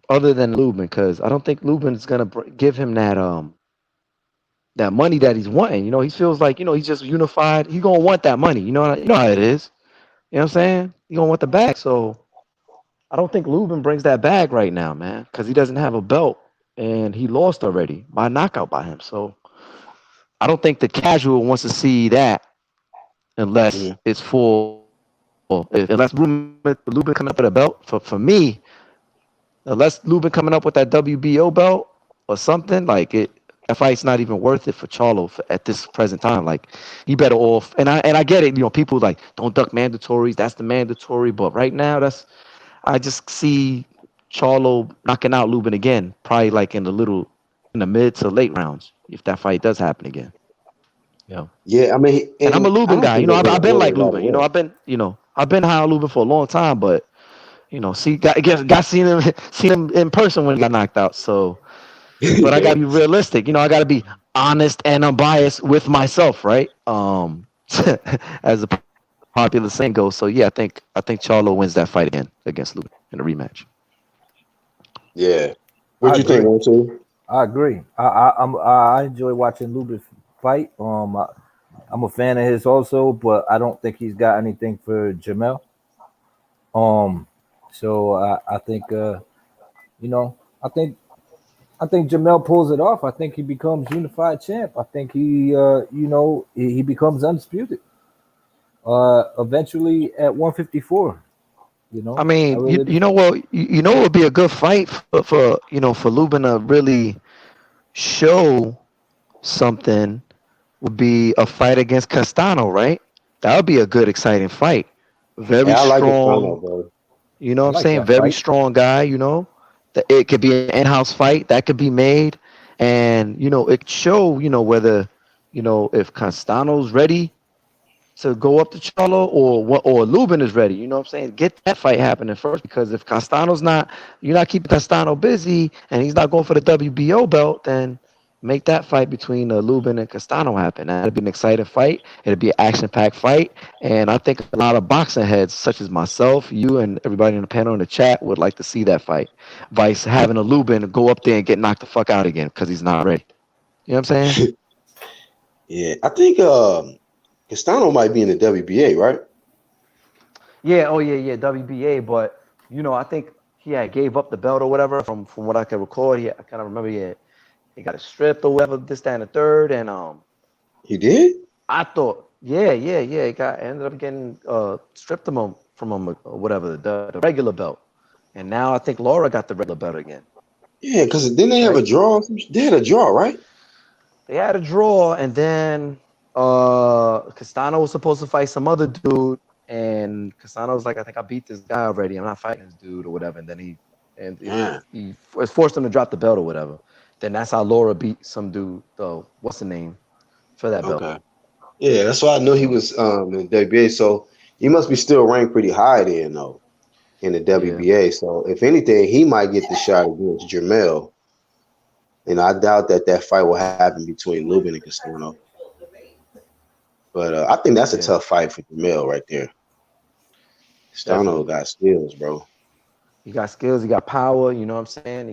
other than Lubin, because I don't think Lubin is gonna give him that money that he's wanting. He feels like he's just unified. He's gonna want that money. You know how it is. You know what I'm saying? He gonna want the bag. So I don't think Lubin brings that bag right now, man, because he doesn't have a belt and he lost already by knockout by him. So I don't think the casual wants to see that unless it's unless Lubin coming up with a belt. For me, unless Lubin coming up with that WBO belt or something, like that fight's not even worth it for Charlo at this present time. Like, he better off. And I get it. People like, don't duck mandatories. That's the mandatory. But right now, I just see Charlo knocking out Lubin again, probably like in the mid to late rounds, if that fight does happen again. Yeah, I mean, and I'm a Lubin guy. I've been like Lubin. I've been high on Lubin for a long time, but got seen him in person when he got knocked out. So, but I gotta be realistic. I gotta be honest and unbiased with myself, right? As the popular saying goes. So yeah, I think Charlo wins that fight again against Lubin in a rematch. Yeah. I What you think, agree. Montu? I agree. I enjoy watching Lubin fight. I'm a fan of his also, but I don't think he's got anything for Jamel. Um, so I think you know I think Jamel pulls it off. I think he becomes unified champ. I think he becomes undisputed. Eventually at 154. I I mean, really do. you know what? It would be a good fight for Lubin to really show something. Would be a fight against Castano, right? That would be a good, exciting fight. Very Yeah, I like Castano, strong. bro. You know I what I'm like saying? that Very fight. strong guy. That it could be an in-house fight that could be made, and it could show whether if Castano's ready to go up to Charlo or Lubin is ready. You know what I'm saying? Get that fight happening first because if Castano's not, you're not keeping Castano busy and he's not going for the WBO belt, then make that fight between Lubin and Castano happen. That'd be an exciting fight. It'd be an action-packed fight. And I think a lot of boxing heads, such as myself, you, and everybody in the panel in the chat, would like to see that fight. Vice having a Lubin go up there and get knocked the fuck out again because he's not ready. You know what I'm saying? Yeah, I think Castano might be in the WBA, right? Yeah, oh yeah, WBA. But I think he had gave up the belt or whatever. From what I can recall, I kind of remember he got it stripped or whatever, this, that, and the third. And He did? I thought, yeah, he ended up getting stripped from him or whatever the regular belt. And now I think Laura got the regular belt again, Yeah, because didn't they have a right? draw? They had a draw, right? They had a draw, and then Castano was supposed to fight some other dude, and Castano was like, I think I beat this guy already. I'm not fighting this dude or whatever. And then Yeah. he forced him to drop the belt or whatever. Then that's how Laura beat some dude. What's the name for that belt? Okay. Yeah, that's why I know he was in the WBA. So he must be still ranked pretty high then, though, in the Yeah, WBA. So if anything, he might get the shot against Jermell. And I doubt that fight will happen between Lubin and Castano. But I think that's a yeah, tough fight for Jermell right there. Castano definitely. got skills, bro. He got skills. He got power. You know what I'm saying?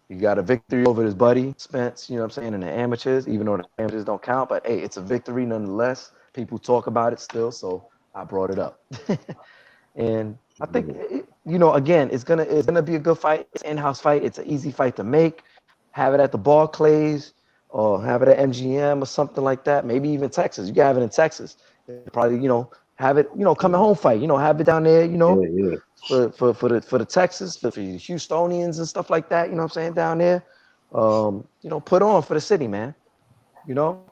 He got a victory over his buddy Spence. You know what I'm saying? In the amateurs, even though the amateurs don't count, but hey, it's a victory nonetheless. People talk about it still, so I brought it up. And I think again, it's gonna be a good fight. It's an in-house fight. It's an easy fight to make. Have it at the Barclays or have it at MGM or something like that. Maybe even Texas. You can have it in Texas. Probably have it coming home fight. Have it down there. Yeah, yeah. For the Texas for the Houstonians and stuff like that. You know what I'm saying down there. Put on for the city, man. You know,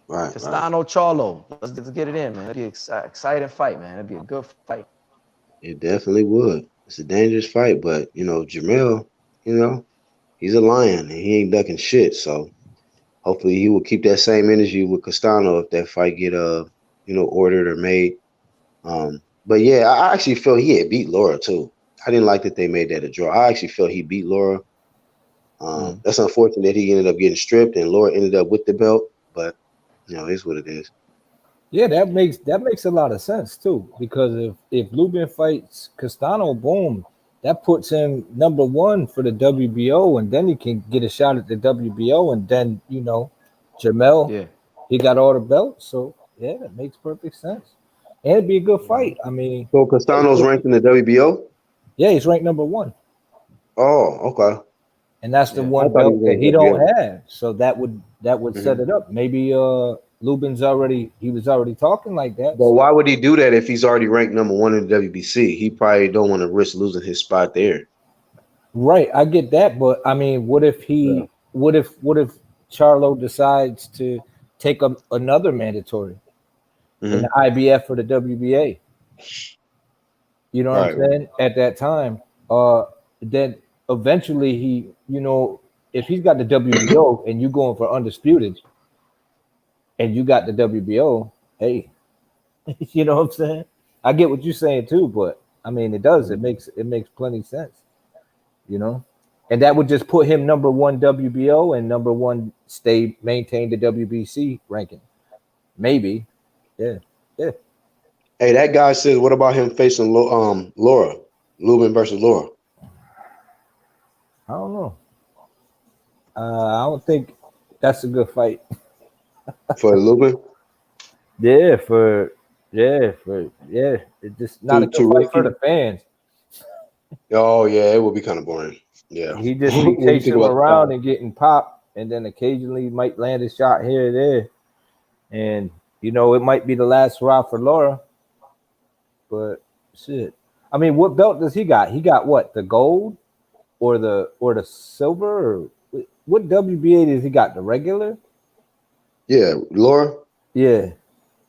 Right, right. Castano Charlo. Let's get it in, man. It'd be an exciting fight, man. It'd be a good fight. It definitely would. It's a dangerous fight, but Jamel, he's a lion and he ain't ducking shit. So hopefully he will keep that same energy with Castano if that fight get ordered or made. But yeah, I actually felt he had beat Laura too. I didn't like that they made that a draw. I actually felt he beat Laura. Mm. That's unfortunate that he ended up getting stripped and Laura ended up with the belt, but it's what it is. Yeah, that makes a lot of sense too. Because if Lubin fights Castano, boom, that puts him number one for the WBO, and then he can get a shot at the WBO, and then Jamel, Yeah. he got all the belts, so yeah, that makes perfect sense. And it'd be a good fight. I mean, So hey, Castano's ranked in the WBO? yeah, he's ranked number one, Oh, okay. and that's the Yeah. I one thought he belt was that in he the don't WBO. have. So that would set Mhm. it up. Maybe Lubin's he was already talking like that. But So why would he do that if he's already ranked number one in the WBC? He probably don't want to risk losing his spot there. right, I get that, but I mean, Yeah. what if Charlo decides to take another mandatory in the Hmm. IBF for the WBA? You know what I'm Right, right. saying? At that time, then eventually if he's got the WBO and you going for undisputed and you got the WBO, hey, You know what I'm saying? I get what you're saying too, but I mean, it does. It makes plenty sense. You know, and that would just put him number one WBO and number one maintain the WBC ranking. Maybe, yeah, yeah. Hey, that guy says, what about him facing Laura, Lubin versus Laura? I don't know. I don't think that's a good fight. For Lubin? Yeah, it's just not a good too fight for risky? the fans. Oh yeah, it would be kind of boring. Yeah. He just be When you think chasing him about the around time. and getting popped, and then occasionally might land a shot here or there. And you know, it might be the last hurrah for Laura, but shit. I mean, what belt does he got? He got what? The gold or the silver? Or what WBA does he got? The regular? Yeah, Laura. Yeah,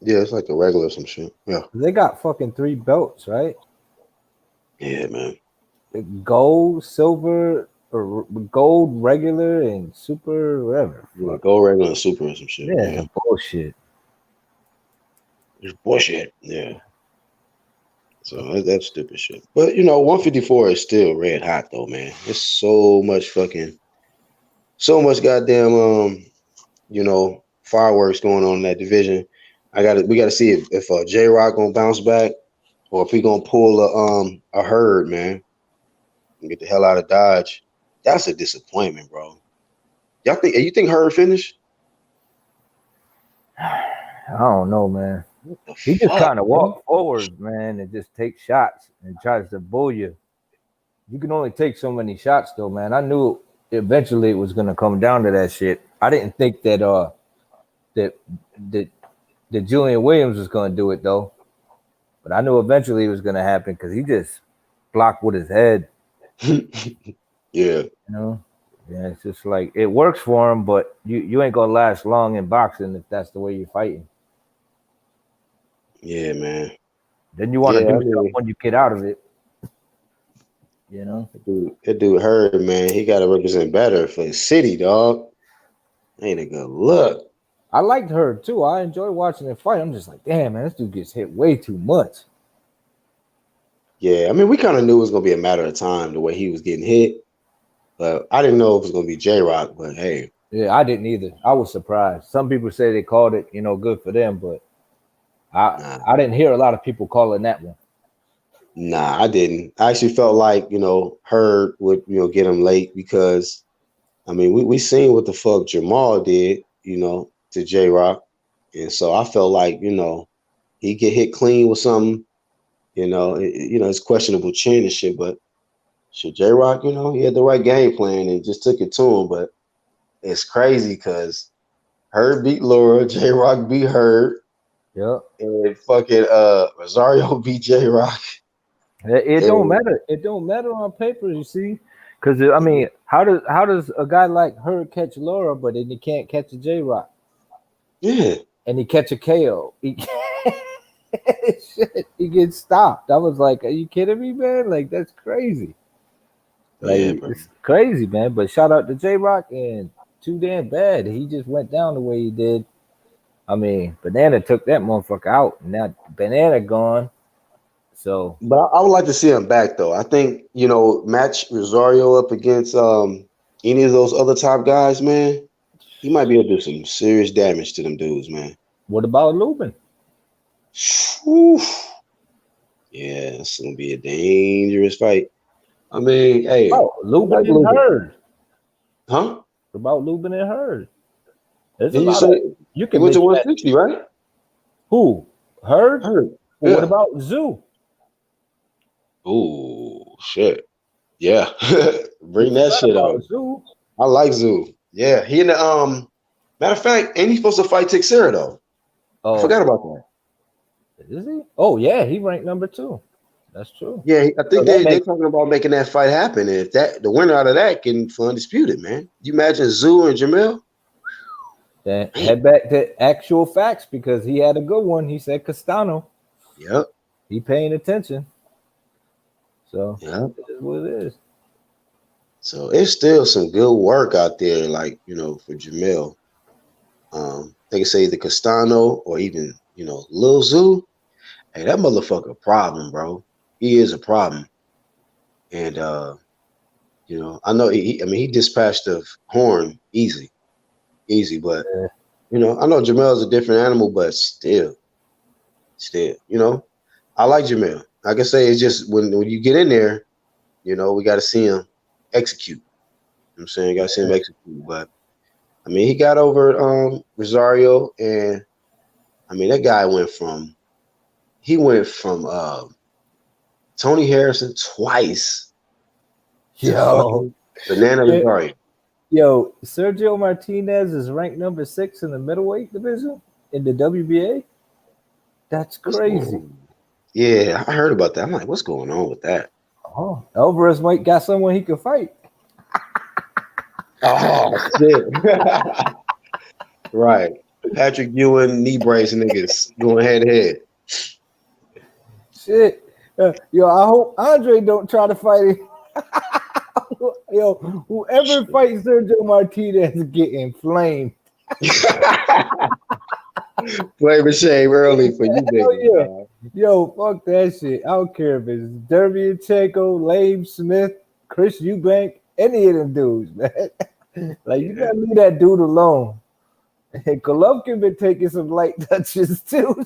Yeah, it's like the regular or some shit. Yeah. they got fucking 3 belts, right? Yeah, man. The gold, silver, or gold, regular, and super, whatever. Yeah, go regular and super or some shit. Yeah, bullshit. It's bullshit. Yeah. So that's stupid shit. But you know, 154 is still red hot though, man. There's so much goddamn you know, fireworks going on in that division. We gotta see if J Rock gonna bounce back or if he gonna pull a herd, man, and get the hell out of Dodge. That's a disappointment, bro. You think Hurd finished? I don't know, man. He just kind of walks forward, man, and just takes shots and tries to bull you. You can only take so many shots, though, man. I knew eventually it was gonna come down to that shit. I didn't think that that Julian Williams was gonna do it though, but I knew eventually it was gonna happen because he just blocked with his head. Yeah. You know, yeah, it's just like it works for him, but you ain't gonna last long in boxing if that's the way you're fighting. Yeah, man. Then you want to do something when you get out of it. You know, that dude Hurd, man, he got to represent better for his city, dog. Ain't a good look. I liked her too. I enjoy watching him fight. I'm just like, damn, man, this dude gets hit way too much. Yeah, I mean, we kind of knew it was gonna be a matter of time the way he was getting hit, but I didn't know it was gonna be J Rock. But hey, yeah, I didn't either. I was surprised. Some people say they called it, you know, good for them, but I didn't hear a lot of people calling that one. Nah, I didn't. I actually felt like, you know, Hurd would, you know, get him late because, I mean, we seen what the fuck Jamal did, you know, to J Rock, and so I felt like, you know, he get hit clean with something. You know, it's questionable chin and shit, but shit, J Rock, you know, he had the right game plan and just took it to him. But it's crazy because Hurd beat Laura, J Rock beat Hurd, Yep, and fucking Rosario beat J Rock. It don't matter. It don't matter on paper, you see, because I mean, how does a guy like her catch Laura, but then he can't catch a J Rock? Yeah, and he catch a KO. He gets stopped. I was like, are you kidding me, man? Like, that's crazy. Like, yeah, it's crazy, man. But shout out to J Rock, and too damn bad. He just went down the way he did. I mean, Banana took that motherfucker out, and now Banana gone. So, but I would like to see him back though. I think, you know, match Rosario up against any of those other top guys, man. He might be able to do some serious damage to them dudes, man. What about Lubin? Whew. Yeah, it's gonna be a dangerous fight. I mean, hey, Lubin and Hurd. Huh? What about Lubin and Hurd? Did you say you can went to 160, right? Who? Hurd? Hurd. Well, Yeah. what about Zoo? Oh shit. Yeah. Bring that shit out. Zoo? I like Zoo. Yeah. He in the matter of fact, ain't he supposed to fight Teixeira though? Oh, I forgot about that. Is he? Oh yeah, he ranked number 2. That's true. Yeah, I think they're talking about making that fight happen. And if that the winner out of that can for undisputed, man. You imagine Zoo and Jamel? Then head back to actual facts because he had a good one. He said Castano. Yep. He paying attention. So yeah, it is what it is. So it's still some good work out there, like, you know, for Jamel. They can say the Castano or even, you know, Lil Zoo. Hey, that motherfucker a problem, bro. He is a problem. And you know, I know he dispatched the Horn easy, but you know, I know Jamel's a different animal, but still, you know, I like Jamel. Like I say, it's just when you get in there, you know, we gotta see him execute. You know what I'm saying, gotta see him execute. But I mean, he got over Rosario, and I mean that guy went from Tony Harrison twice to fucking Banana Rosario. Yo, Sergio Martinez is ranked number 6 in the middleweight division in the WBA. That's crazy. Yeah, I heard about that. I'm like, what's going on with that? Oh, Alvarez might got someone he can fight. Oh shit! Right, Patrick Ewing knee brace niggas going head to head. Shit, yo, I hope Andre don't try to fight him. Yo, whoever fights Sergio Martinez get inflamed. Flavor shame early for you, niggas. Yo, fuck that shit. I don't care if it's Derbianchenko, Lame Smith, Chris Eubank, any of them dudes, man. Like, you gotta leave that dude alone. And Golovkin been taking some light touches too.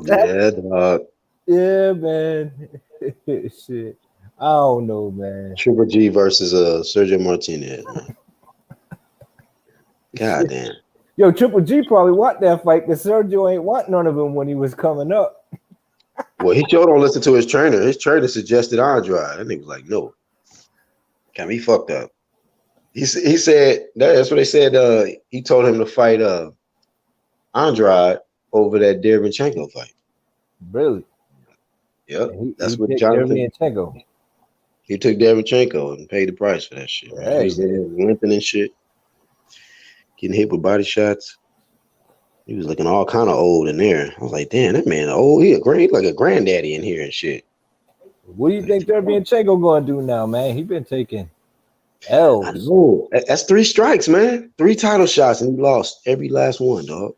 Yeah, dog. Yeah, man. Shit. I don't know, man. Triple G versus Sergio Martinez, man. God damn. Yo, Triple G probably want that fight because Sergio ain't want none of him when he was coming up. Well, he sure don't listen to his trainer. His trainer suggested Andrade. That nigga was like, no. Got me fucked up. He said, that's what they said. He told him to fight Andrade over that Derbianchenko fight. Really? Yep. That's what Jonathan. Derbianchenko. He took Derbianchenko and paid the price for that shit. Hey, he was limping and shit. Getting hit with body shots. He was looking all kind of old in there. I was like, damn, that man old. He like a granddaddy in here and shit. What do you think Derbianchenko gonna do now, man? He been taking L's. I know. That's 3 strikes, man. 3 title shots, and he lost every last one, dog.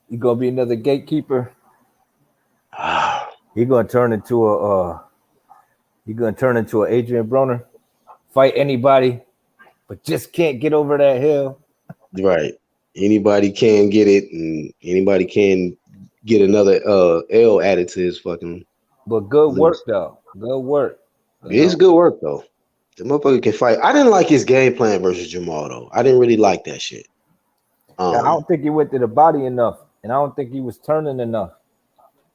He gonna be another gatekeeper. He gonna turn into an Adrian Broner. Fight anybody, but just can't get over that hill. Right. Anybody can get it, and anybody can get another L added to his fucking. But good work, though. Good work. It's good work, though. The motherfucker can fight. I didn't like his game plan versus Jamal, though. I didn't really like that shit. I don't think he went to the body enough, and I don't think he was turning enough.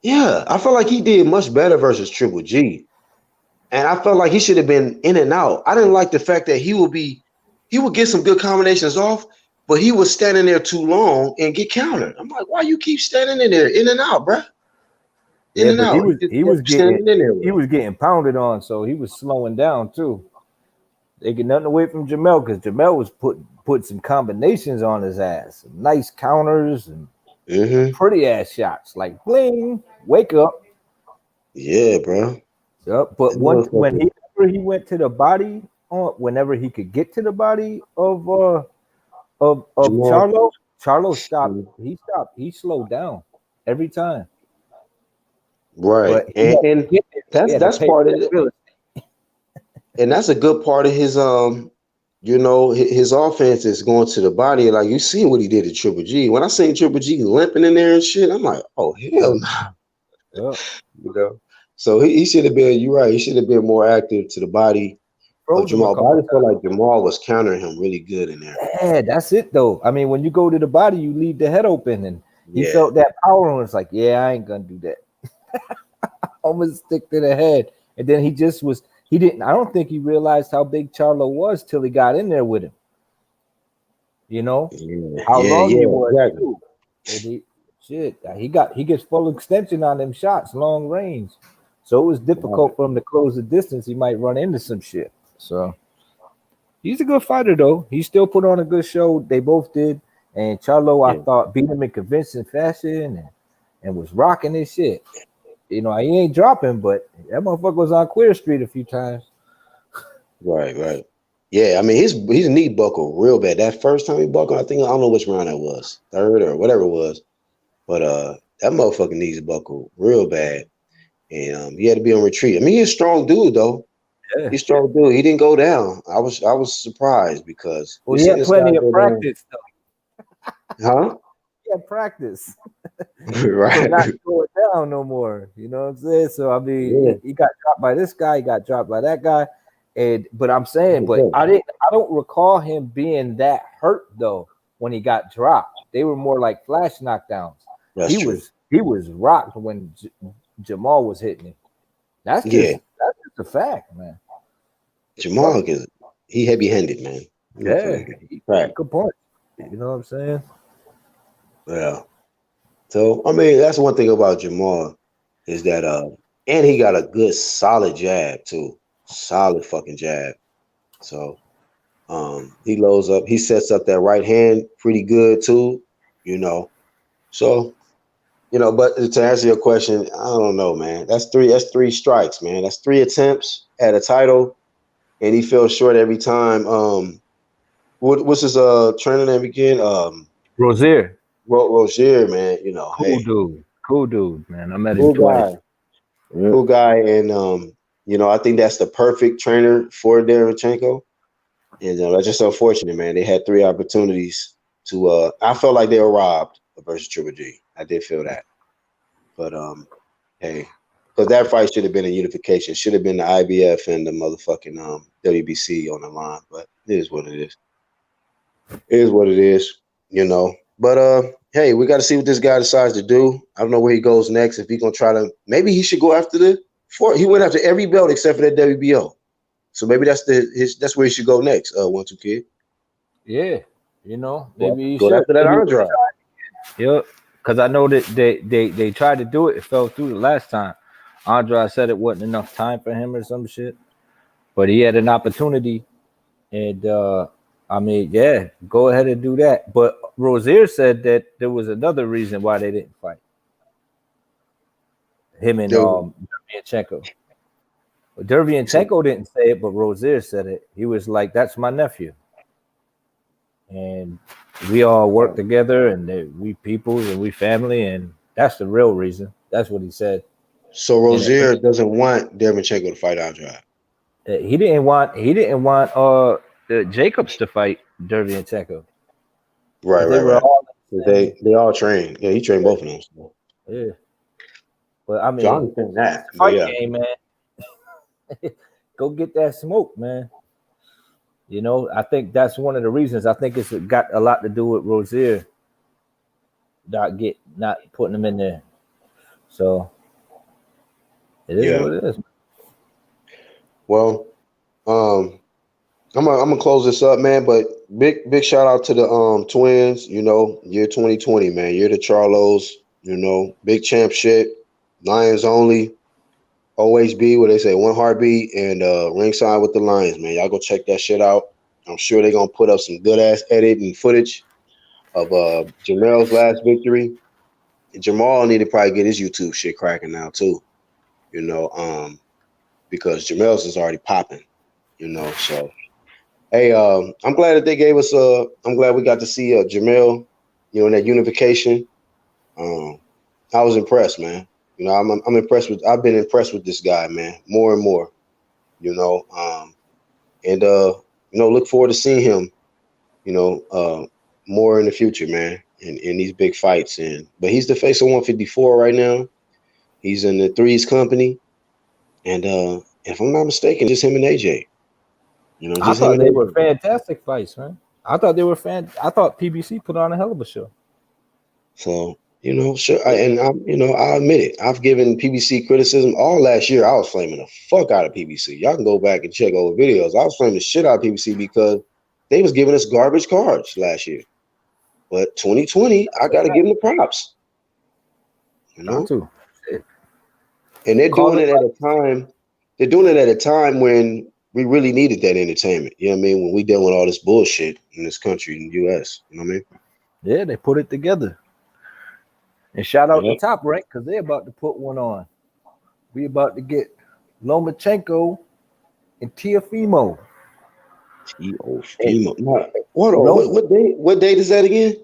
Yeah, I felt like he did much better versus Triple G. And I felt like he should have been in and out. I didn't like the fact that he would get some good combinations off, but he was standing there too long and get countered. I'm like, why you keep standing in there, in and out, bro? He was getting pounded on, so he was slowing down too. They get nothing away from Jamel because Jamel was put some combinations on his ass, some nice counters and pretty ass shots, like bling, wake up. Yeah, bro. Yep. But whenever he went to the body, whenever he could get to the body of Charlo stopped. He stopped. He slowed down every time. Right, and that's part of it. And that's a good part of his his offense is going to the body. Like you see what he did to Triple G. When I seen Triple G limping in there and shit, I'm like, oh hell no. Yeah. So he should have been. You're right. He should have been more active to the body of Jamal. But I just felt like Jamal was countering him really good in there. Yeah, that's it though. I mean, when you go to the body, you leave the head open, and he felt that power, and it's like, yeah, I ain't gonna do that. I'm gonna stick to the head, and then he just was. He didn't. I don't think he realized how big Charlo was till he got in there with him. You know how long he was. Exactly. And he gets full extension on them shots, long range. So it was difficult for him to close the distance. He might run into some shit. So he's a good fighter, though. He still put on a good show. They both did. And Charlo, I thought, beat him in convincing fashion and was rocking his shit. You know, he ain't dropping, but that motherfucker was on Queer Street a few times. Right. Yeah, I mean, his knee buckled real bad. That first time he buckled, I don't know which round that was, 3rd or whatever it was. But that motherfucker needs a buckle real bad. And he had to be on retreat. I mean, he's a strong dude though. Yeah. He's a strong dude. He didn't go down. I was surprised because Well, he had plenty of practice though. Huh? He had practice. Right. Not going down no more. You know what I'm saying? So I mean, he got dropped by this guy, he got dropped by that guy. But I'm saying, I don't recall him being that hurt though when he got dropped. They were more like flash knockdowns. That's true. He was rocked when Jamal was hitting him. That's just a fact, man. Jamal he heavy handed, man. Right. Good point. You know what I'm saying? Yeah. So I mean, that's one thing about Jamal is that and he got a good solid jab too. Solid fucking jab. So he loads up, he sets up that right hand pretty good too, you know. So, you know, but to answer your question, I don't know, man. That's three strikes, man. That's 3 attempts at a title, and he fell short every time. What's his trainer name again? Rozier. Rozier, man, you know. Cool dude, man. I met him twice. Cool guy, and you know, I think that's the perfect trainer for Derevchenko. And that's just unfortunate, man. They had 3 opportunities to I felt like they were robbed versus Triple G. I did feel that. But hey, because that fight should have been a unification, should have been the IBF and the motherfucking WBC on the line. But it is what it is. It is what it is, you know. But hey, we got to see what this guy decides to do. I don't know where he goes next. If he's gonna try to, maybe he should go after he went after every belt except for that WBO. So maybe that's where he should go next. 1-2 Kid. Yeah, you know, maybe he go should. After that Andrade. Yep, because I know that they tried to do it. It fell through the last time. Andrade said it wasn't enough time for him or some shit, but he had an opportunity, and I mean, yeah, go ahead and do that. But Rozier said that there was another reason why they didn't fight him and Derevchenko. Derevchenko didn't say it, but Rozier said it. He was like, "That's my nephew, and we all work together, and we peoples and we family, and that's the real reason." That's what he said. So Rozier doesn't want Derevchenko to fight Andrade. He didn't want Jacobs to fight Derevchenko. Right. They all train. Yeah, he trained both of them. So. Yeah, but I mean, so I understand that. Fight game, man. Go get that smoke, man. You know, I think that's one of the reasons. I think it's got a lot to do with Rozier not putting him in there. So it is what it is. Well, I'm gonna close this up, man. But big shout out to the twins. You know, year 2020, man. Year the Charlos. You know, big champ shit. Lions only. Always be what they say, one heartbeat, and ringside with the Lions, man. Y'all go check that shit out. I'm sure they're gonna put up some good ass edit and footage of Jamel's last victory. And Jamal need to probably get his YouTube shit cracking now too. You know, because Jamel's is already popping. You know, so hey, I'm glad that they gave us I'm glad we got to see Jamel, you know, in that unification. I was impressed, man. You know, I'm impressed with. I've been impressed with this guy, man, more and more. You know, and you know, look forward to seeing him. You know, more in the future, man, in these big fights. But he's the face of 154 right now. He's in the Threes company, and if I'm not mistaken, just him and AJ. You know, I thought they were fantastic fights, man. I thought they were I thought PBC put on a hell of a show. So. You know, sure, you know, I admit it. I've given PBC criticism all last year. I was flaming the fuck out of PBC. Y'all can go back and check old videos. I was flaming the shit out of PBC because they was giving us garbage cards last year. But 2020, I got to give them the props. You know, and they're doing it at a time. They're doing it at a time when we really needed that entertainment. You know what I mean? When we dealing with all this bullshit in this country, in the U.S. You know what I mean? Yeah, they put it together. And shout out to Top Rank because they're about to put one on. We about to get Lomachenko and Teofimo. Teofimo. What date is that again?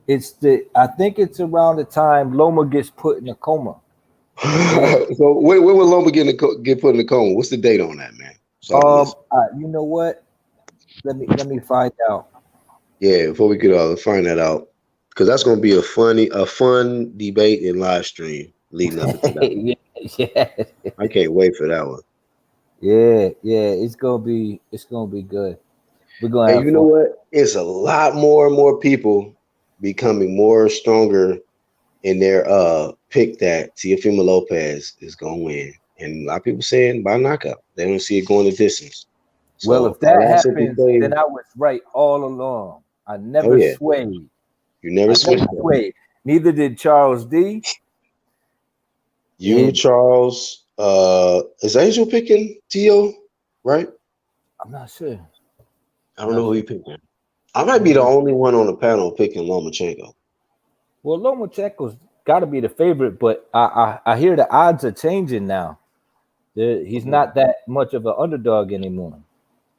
I think it's around the time Loma gets put in a coma. So when will Loma get put in the coma? What's the date on that, man? You know what? Let me find out. Yeah, before we could find that out, because that's gonna be a fun debate and live stream leading up to that. Yeah. I can't wait for that one. Yeah, it's gonna be good. We're gonna And have you know fun. what? It's a lot more and more people becoming more stronger in their pick that Teofimo Lopez is gonna win. And a lot of people saying by knockout. They don't see it going the distance. Well, So if that all I simply happens, say, then I was right all along. I oh never yeah, swayed. you never switched up. Neither did Charles D. You, And Charles, is Angel picking Tio, right? I'm not sure. I don't know who he picking. I might be the only one on the panel picking Lomachenko. Well, Lomachenko's got to be the favorite, but I hear the odds are changing now. He's not that much of an underdog anymore.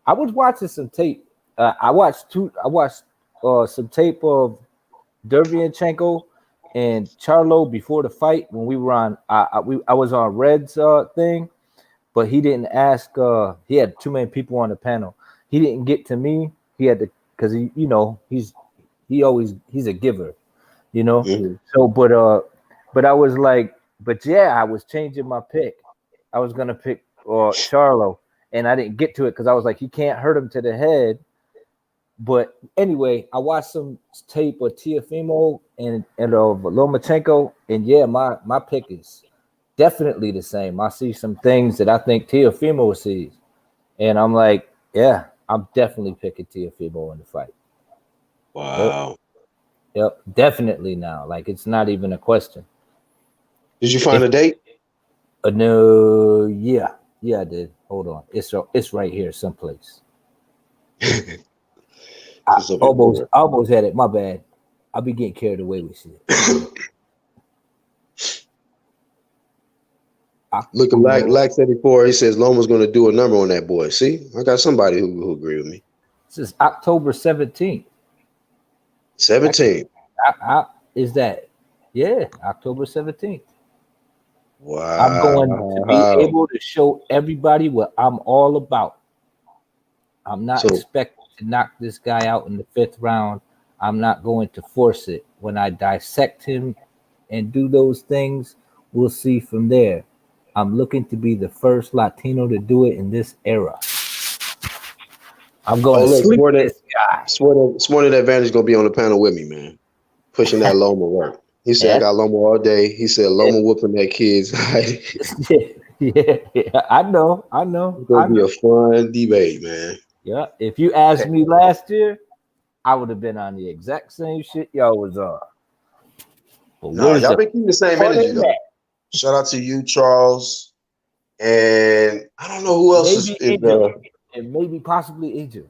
I was watching some tape. I watched some tape of Derevyanchenko and Charlo before the fight when we were on. I was on Red's thing, but he didn't ask. He had too many people on the panel. He didn't get to me. He had to because he's a giver, you know. Mm-hmm. So, but I was like, but yeah, I was changing my pick. I was gonna pick Charlo, and I didn't get to it because I was like, you can't hurt him to the head. But anyway, I watched some tape of Teofimo and of Lomachenko, and yeah, my pick is definitely the same. I see some things that I think Teofimo sees, and I'm like, yeah, I'm definitely picking Teofimo in the fight. Wow. Yep, definitely now. Like it's not even a question. Did you find a date? No, yeah, I did. Hold on, it's right here someplace. I almost had it. My bad. I'll be getting carried away with shit. Looking like Lax 84, he says Loma's going to do a number on that boy. See, I got somebody who agree with me. This is October 17th. 17th. Is that? Yeah, October 17th. Wow. I'm going to be able to show everybody what I'm all about. I'm not expecting to knock this guy out in the 5th round. I'm not going to force it. When I dissect him and do those things, we'll see from there. I'm looking to be the first Latino to do it in this era. I'm going to sleep this guy. Sworn Advantage is going to be on the panel with me, man. Pushing that Loma work. He said, I got Loma all day. He said, Loma whooping that kid's yeah, I know. It's going to be a fun debate, man. Yeah, if you asked me last year, I would have been on the exact same shit y'all was on. No, y'all been keeping the same energy, though. Shout out to you, Charles. And I don't know who else is and maybe possibly Angel.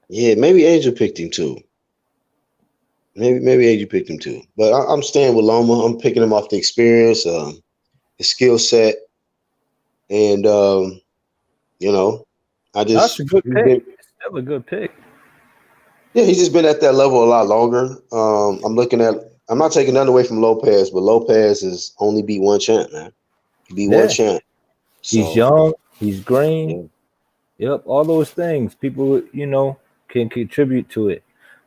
Yeah, maybe Angel picked him too. Maybe Angel picked him too. But I'm staying with Loma. I'm picking him off the experience, his skill set, and That's a good pick. It's still a good pick. Yeah, he's just been at that level a lot longer. I'm not taking nothing away from Lopez, but Lopez has only beat one champ, man. He beat one champ. So, he's young. He's green. Yeah. Yep, all those things. People, can contribute to it.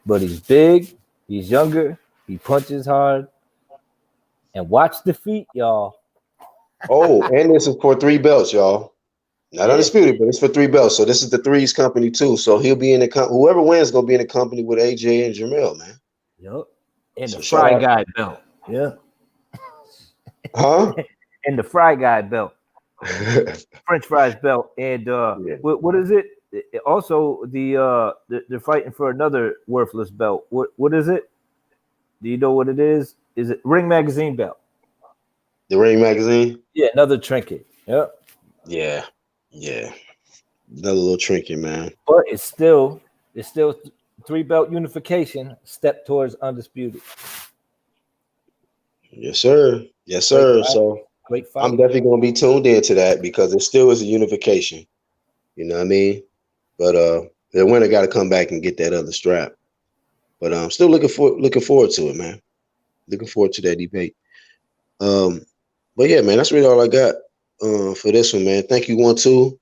But he's big. He's younger. He punches hard. And watch the feet, y'all. Oh, and this is for 3 belts, y'all. Not undisputed, but it's for 3 belts. So this is the Threes company too. So he'll be in the whoever wins is gonna be in the company with AJ and Jamel, man. Yep. And the Fry Guy belt. Yeah. Huh? And the Fry Guy belt. French fries belt. And what is it? Also, they're fighting for another worthless belt. What is it? Do you know what it is? Is it Ring Magazine belt? The Ring Magazine? Yeah, another trinket. Yep. Yeah. Another little trinket, man. But it's still 3 belt unification, step towards undisputed. Yes, sir. So great fight. I'm definitely gonna be tuned into that because it still is a unification. You know what I mean? But the winner got to come back and get that other strap. But I'm still looking forward to it, man. Looking forward to that debate. But yeah, man, that's really all I got for this one, man. Thank you, 1-2.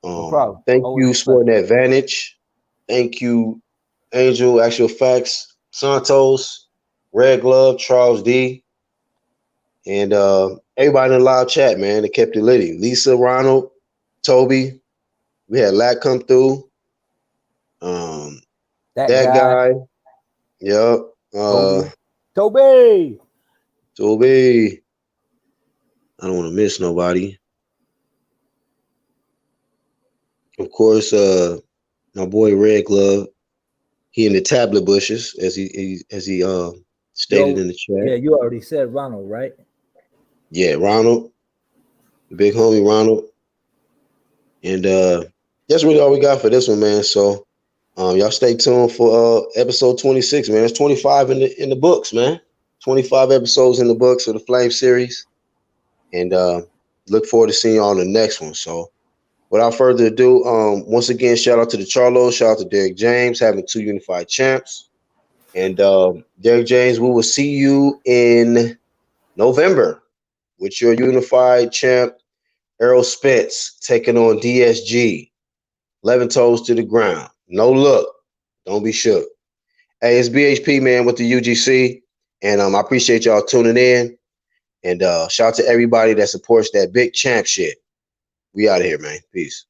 No problem. Thank Always you, a Sporting pleasure. Advantage. Thank you, Angel, Actual Facts, Santos, Red Glove, Charles D, and everybody in the live chat, man. They kept it litty. Lisa, Ronald, Toby. We had Lat come through. That That guy. guy. Yep. Toby. Toby. I don't want to miss nobody. Of course, my boy Red Glove. He in the tablet bushes, as he stated in the chat. Yeah, you already said Ronald, right? Yeah, Ronald, the big homie Ronald. And that's really all we got for this one, man. So y'all stay tuned for episode 26, man. It's 25 in the books, man. 25 episodes in the books of the Flame series. And look forward to seeing y'all on the next one. So without further ado, once again, shout out to the Charlos, shout out to Derek James, having 2 unified champs. And Derek James, we will see you in November with your unified champ, Errol Spence, taking on DSG. 11 toes to the ground. No look. Don't be shook. Hey, it's BHP, man, with the UGC. And I appreciate y'all tuning in. And shout out to everybody that supports that big champ shit. We out of here, man. Peace.